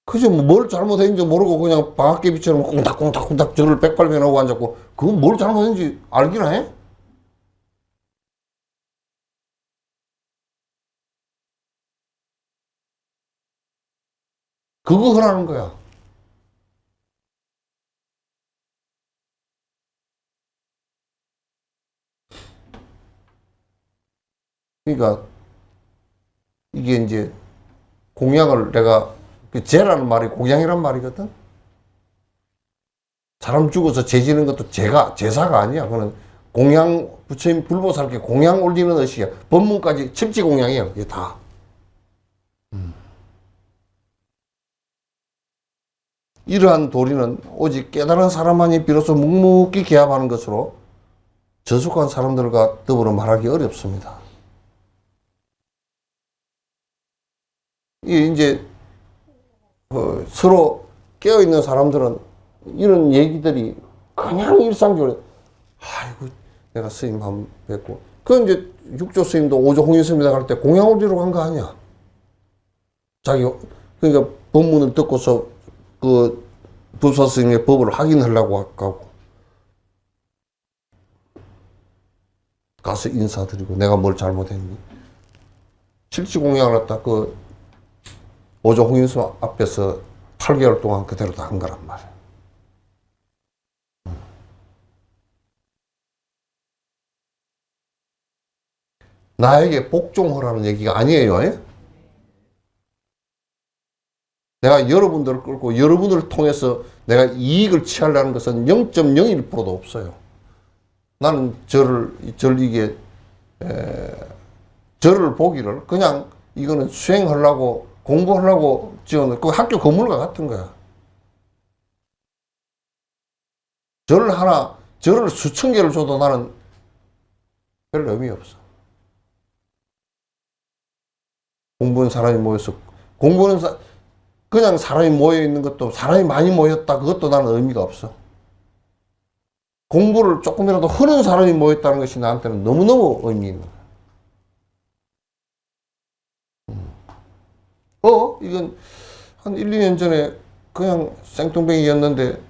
그저 뭘 잘못했는지 모르고 그냥 방학개비처럼 콩닥콩닥콩닥 저를 백발변하고 앉았고, 그건 뭘 잘못했는지 알기나 해? 그거 하라는 거야. 그러니까 이게 이제 공양을 내가, 그 죄라는 말이 공양이란 말이거든. 사람 죽어서 죄 지는 것도 제사가 아니야. 그거는 공양, 부처님 불보살께 공양 올리는 의식이야. 법문까지 첩지 공양이야. 이게 다. 이러한 도리는 오직 깨달은 사람만이 비로소 묵묵히 개합하는 것으로 저속한 사람들과 더불어 말하기 어렵습니다. 이제 서로 깨어있는 사람들은 이런 얘기들이 그냥 일상적으로, 아이고 내가 스님 한번 뵙고, 그 이제 육조 스님도 오조 홍인 스님이다 갈 때 공양 올리러 간 거 아니야. 자기 그러니까 법문을 듣고서 그 부사 스님의 법을 확인하려고 가고 가서 인사드리고 내가 뭘 잘못했니, 실지 공양을 했다. 그 오조 홍인 스님 앞에서 8개월 동안 그대로 다 한 거란 말이야. 나에게 복종하라는 얘기가 아니에요. 내가 여러분들을 끌고 여러분을 통해서 내가 이익을 취하려는 것은 0.01%도 없어요. 나는 이게 저를 보기를 그냥 이거는 수행하려고 공부하려고 지어놓은 그 학교 건물과 같은 거야. 절을 수천 개를 줘도 나는 별 의미 없어. 공부하는 사람이 모여서 그냥 사람이 모여 있는 것도, 사람이 많이 모였다 그것도 나는 의미가 없어. 공부를 조금이라도 하는 사람이 모였다는 것이 나한테는 너무너무 의미 있는 거야. 이건 한 1, 2년 전에 그냥 생뚱뱅이였는데,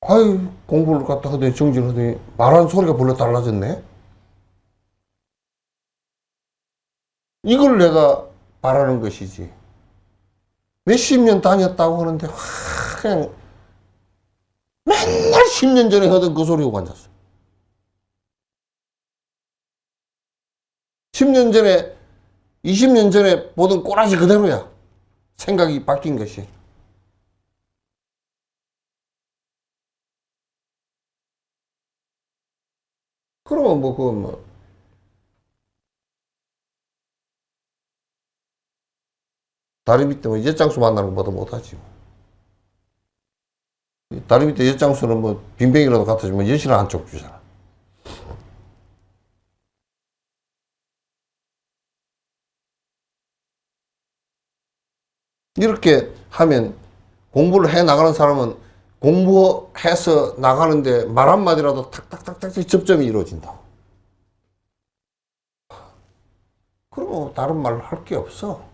아유 공부를 갖다 하더니 정진을 하더니 말하는 소리가 별로 달라졌네. 이걸 내가 바라는 것이지. 몇십 년 다녔다고 하는데 그냥 맨날 10년 전에 하던 그 소리고 앉았어. 10년 전에 20년 전에 보던 꼬라지 그대로야. 생각이 바뀐 것이. 그러면 다리 밑에 엿장수 만나는 것보다 못하지. 다리 밑에 엿장수는 빈병이라도 갖다 주면 엿이나 한쪽 주잖아. 이렇게 하면 공부를 해 나가는 사람은 공부해서 나가는데 말 한마디라도 탁탁탁탁 접점이 이루어진다. 그러면 다른 말 할 게 없어.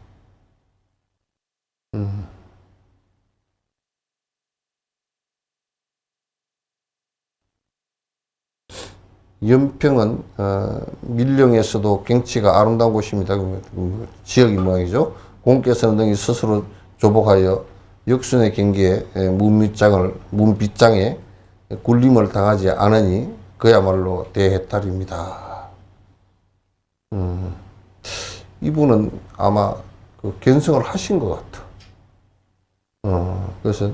연평은 밀령에서도 경치가 아름다운 곳입니다. 지역이 모양이죠. 공께서는 능히 스스로 조복하여 역순의 경계에 문빗장에 굴림을 당하지 않으니 그야말로 대해탈입니다. 이분은 아마 그 견성을 하신 것 같아. 그래서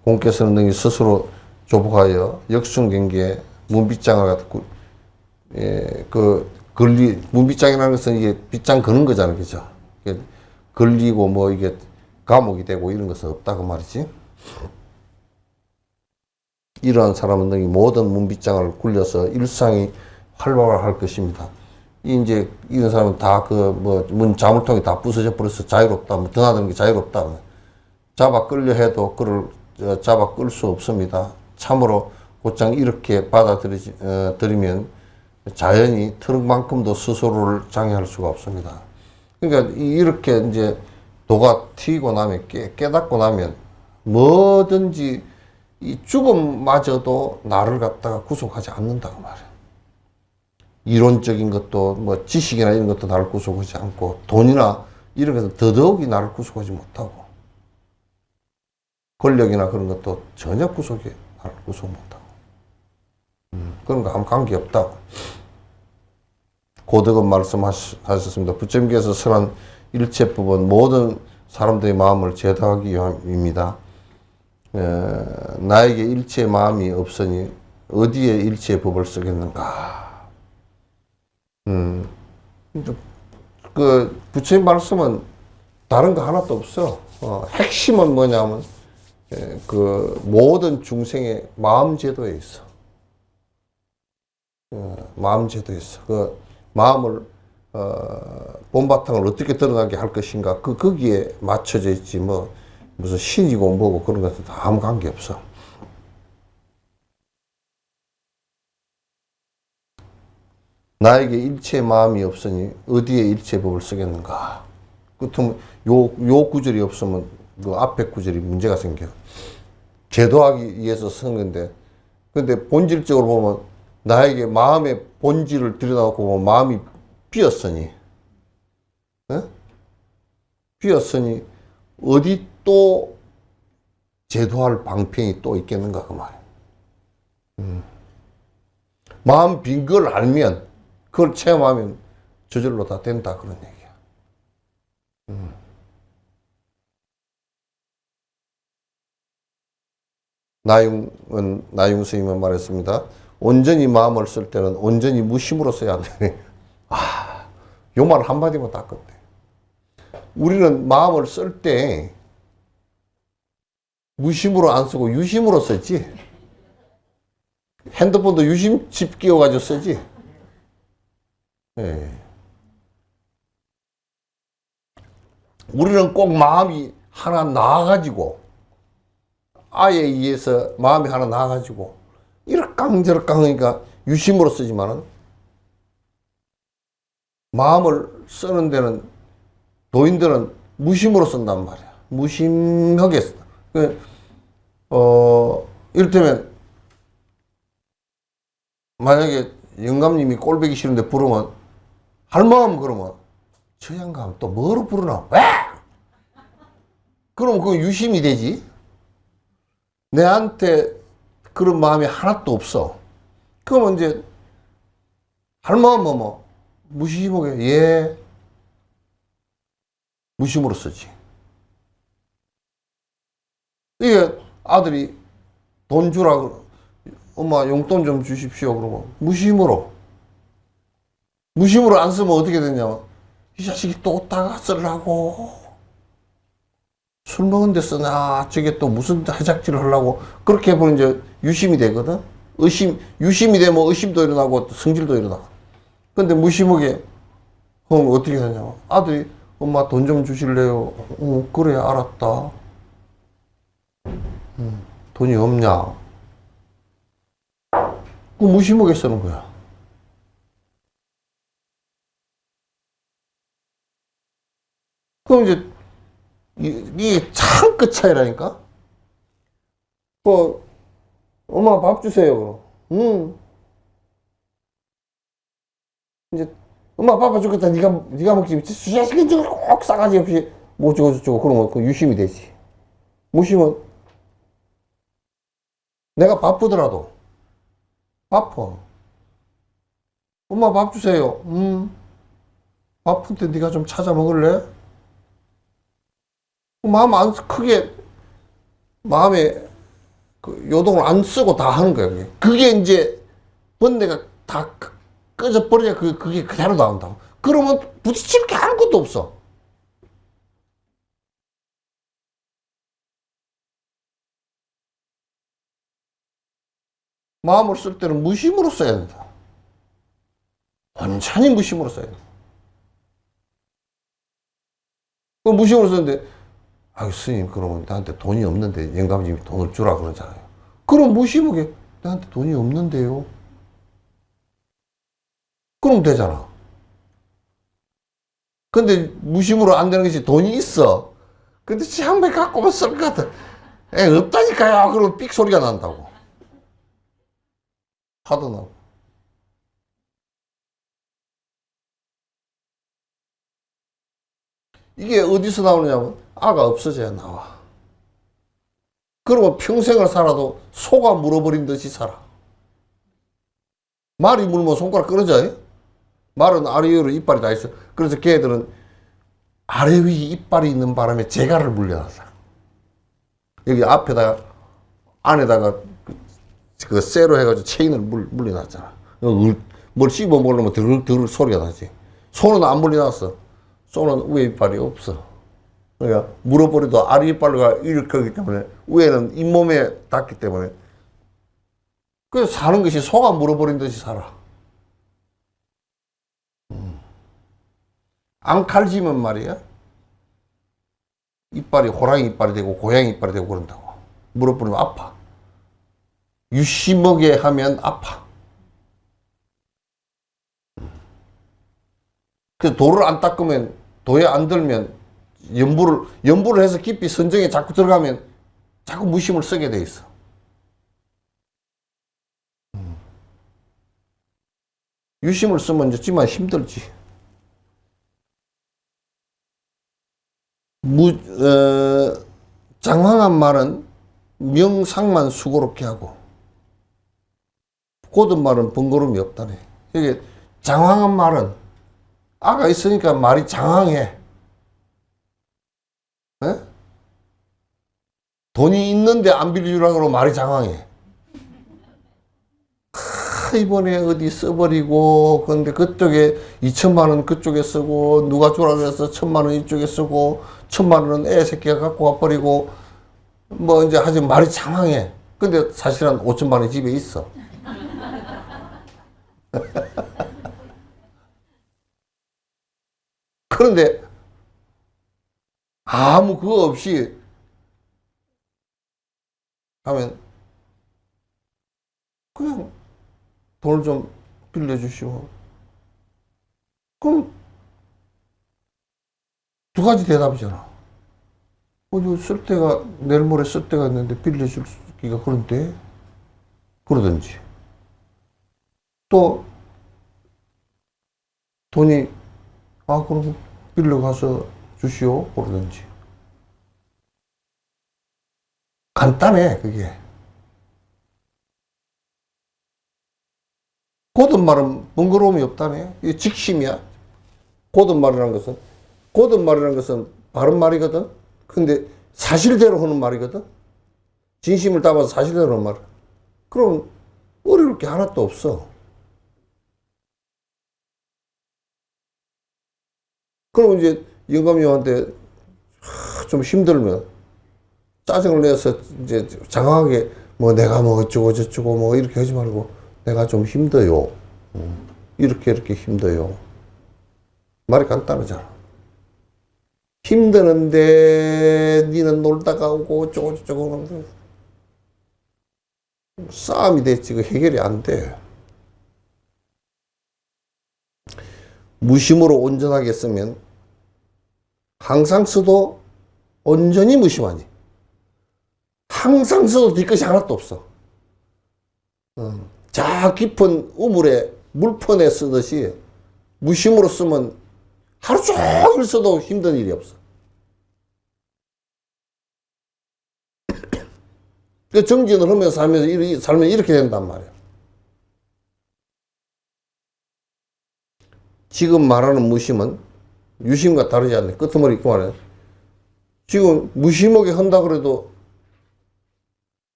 공께서는 능히 스스로 조복하여 역순 경계에 문빗장을 갖고 문빗장이라는 것은 이게 빗장 거는 거잖아요. 그죠? 걸리고 이게 감옥이 되고 이런 것은 없다 그 말이지. 이러한 사람은 능히 모든 문빗장을 굴려서 일상이 활발할 것입니다. 이제 이런 사람은 다 문 자물통이 다 부서져 버려서 자유롭다. 드나드는 게 자유롭다. 잡아 끌려 해도 그를 잡아 끌 수 없습니다. 참으로 곧장 이렇게 받아들이면 자연이 트럭만큼도 스스로를 장애할 수가 없습니다. 그러니까 이렇게 이제 도가 튀고 나면 깨닫고 나면 뭐든지 이 죽음마저도 나를 갖다가 구속하지 않는다고 말이야. 이론적인 것도 뭐 지식이나 이런 것도 나를 구속하지 않고 돈이나 이런 것은 더더욱이 나를 구속하지 못하고 권력이나 그런 것도 전혀 나를 구속 못하고 그런 거 아무 관계없다고. 고덕은 말씀하셨습니다. 부처님께서 설한 일체법은 모든 사람들의 마음을 제도하기 위함입니다. 나에게 일체의 마음이 없으니 어디에 일체의 법을 쓰겠는가. 그 부처님 말씀은 다른 거 하나도 없어. 핵심은 뭐냐면 그 모든 중생의 마음 제도에 있어. 마음 제도에 있어. 그 마음을 본바탕을 어떻게 드러나게 할 것인가. 거기에 맞춰져 있지. 뭐 무슨 신이고 뭐고 그런 것도 다 아무 관계 없어. 나에게 일체의 마음이 없으니 어디에 일체의 법을 쓰겠는가. 그렇다면 요 구절이 없으면 그 앞에 구절이 문제가 생겨. 제도하기 위해서 쓴 건데, 근데 본질적으로 보면 나에게 마음의 본질을 들여다보고 보면 마음이 비었으니, 비었으니 어디 또 제도할 방편이 또 있겠는가 그 말이야. 마음 빈 걸 알면 그걸 체험하면 저절로 다 된다 그런 얘기야. 나yung 스님은 말했습니다. 온전히 마음을 쓸 때는 온전히 무심으로 써야 한다네. 요 말 한마디만 딱 건데. 우리는 마음을 쓸 때 무심으로 안 쓰고 유심으로 쓰지. 핸드폰도 유심칩 끼워가지고 쓰지. 네. 우리는 꼭 마음이 하나 나와가지고 아에 의해서 마음이 하나 나와가지고 이렇깡저렇깡 하니까 유심으로 쓰지만은 마음을 쓰는 데는 도인들은 무심으로 쓴단 말이야. 무심하게 써. 이를테면 만약에 영감님이 꼴보기 싫은데 부르면 할마음 그러면 저 양감 또 뭐로 부르나? 왜? 그럼 그거 유심이 되지. 내한테 그런 마음이 하나도 없어. 그러면 이제 할마음 뭐 무심하게 예 무심으로 쓰지. 이게 아들이 돈 주라 그러 엄마 용돈 좀 주십시오 그러고 무심으로 안 쓰면 어떻게 되냐면 이 자식이 또 따가 쓰려고 술 먹은 데 쓰나 저게 또 무슨 해작질을 하려고 그렇게 해보면 이제 유심이 되거든. 유심이 되면 의심도 일어나고 성질도 일어나. 근데 무심하게 그럼 어떻게 하냐면 아들이 엄마 돈 좀 주실래요? 그래 알았다. 돈이 없냐? 그 무심하게 쓰는 거야. 그럼 이제 이게 참 끝 차이라니까. 엄마 밥 주세요. 이제 엄마 밥 주겠다. 네가 먹지. 자식이 꼭 싸가지 없이 뭐 저쩌고 그러면 그 유심이 되지. 무심은 내가 바쁘더라도 바빠. 엄마 밥 주세요. 바쁜데 네가 좀 찾아 먹을래? 마음 안 크게 마음에 그 요동을 안 쓰고 다 하는 거야. 그게 이제 번뇌가 다 꺼져 버려야 그게 그대로 나온다. 그러면 부딪힐 게 아무것도 없어. 마음을 쓸 때는 무심으로 써야 된다. 완전히 무심으로 써야 된다. 그 무심으로 쓰는데, 스님, 그러면 나한테 돈이 없는데 영감님이 돈을 주라 그러잖아요. 그럼 무심하게, 나한테 돈이 없는데요. 그럼 되잖아. 근데 무심으로 안 되는 것이 돈이 있어. 근데 지한번 갖고 쓸 것 같아. 에, 없다니까요. 그러면 삑 소리가 난다고. 하더라고. 이게 어디서 나오느냐면 아가 없어져야 나와. 그러면 평생을 살아도 소가 물어버린 듯이 살아. 말이 물면 손가락 끊어져. 말은 아래 위로 이빨이 다 있어. 그래서 걔들은 아래 위에 이빨이 있는 바람에 재갈을 물려놨어. 여기 앞에다가 안에다가 그 쇠로 해가지고 체인을 물려놨잖아. 뭘 씹어 먹으려면 드르륵 소리가 나지. 소는 안 물려놨어. 소는 위에 이빨이 없어. 그러니까 물어버려도 아래 이빨가 이렇게 하기 때문에 위에는 잇몸에 닿기 때문에 그래서 사는 것이 소가 물어버린 듯이 살아. 앙칼지면 말이야. 이빨이 호랑이 이빨이 되고 고양이 이빨이 되고 그런다고. 물어버리면 아파. 유심하게 하면 아파. 그래서 돌을 안 닦으면, 도에 안 들면, 연부를 해서 깊이 선정에 자꾸 들어가면 자꾸 무심을 쓰게 돼 있어. 유심을 쓰면 이제지만 힘들지. 장황한 말은 명상만 수고롭게 하고, 고든 말은 번거로움이 없다네. 이게 장황한 말은 아가 있으니까 말이 장황해. 에? 돈이 있는데 안 빌려주라고 말이 장황해. 이번에 어디 써버리고, 근데 그쪽에 2천만 원 그쪽에 쓰고, 누가 주라 그래서 1,000만 원 이쪽에 쓰고, 1,000만 원은 애 새끼가 갖고 와버리고, 뭐 이제 하지 말이 장황해. 근데 사실은 5천만 원이 집에 있어. 그런데 아무 그거 없이 하면 그냥 돈을 좀 빌려주시오. 그럼 두 가지 대답이잖아. 쓸 때가 내일 모레 쓸 때가 있는데 빌려주기가 그런데 그러든지 또 돈이 그럼 빌려가서 주시오 그러든지 간단해 그게. 고든 말은 번거로움이 없다네. 이게 직심이야. 고든 말이라는 것은 바른 말이거든. 근데 사실대로 하는 말이거든. 진심을 담아서 사실대로 하는 말. 그럼 어려울 게 하나도 없어. 그럼 이제 영감님한테 좀 힘들면 짜증을 내서 이제 장황하게 뭐 내가 뭐 어쩌고 저쩌고 뭐 이렇게 하지 말고 내가 좀 힘들어요. 이렇게 힘들어요. 말이 간단하잖아. 힘드는데 니는 놀다가 오고 어쩌고 저쩌고 하는데 싸움이 됐지. 그 해결이 안 돼. 무심으로 온전하게 쓰면 항상 써도 온전히 무심하니. 항상 써도 뒤끝이 하나도 없어. 저 깊은 우물에 물펀에 쓰듯이 무심으로 쓰면 하루 종일 써도 힘든 일이 없어. 그 정진을 하면서 살면 이렇게 된단 말이야. 지금 말하는 무심은 유심과 다르지 않네. 끄트머리 있고 말해. 지금 무심하게 한다 그래도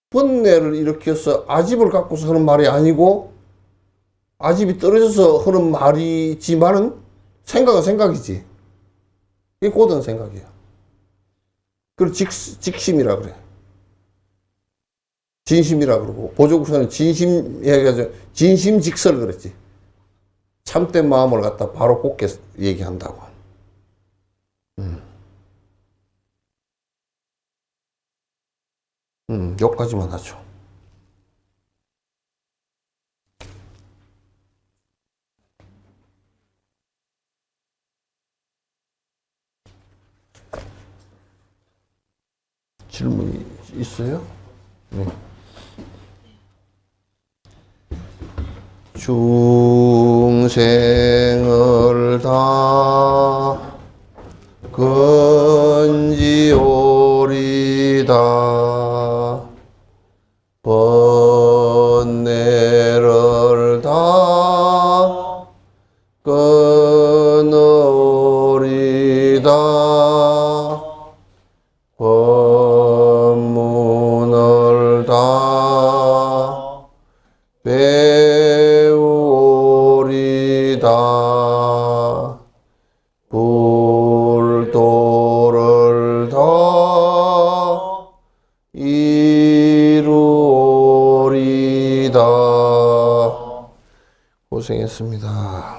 번뇌를 일으켜서 아집을 갖고서 하는 말이 아니고 아집이 떨어져서 하는 말이지만은 생각은 생각이지. 이게 고든 생각이야. 그걸 직심이라 그래. 진심이라 그러고 보조국사는 진심 해가지고 진심직설 그랬지. 참된 마음을 갖다 바로 곱게 얘기한다고. 여기까지만 하죠. 있어요? 네. 중생을 다 건지오리다 번뇌를 다 끊으리다 법문을 다 배우리다 불도를 다 이루리다. 고생했습니다.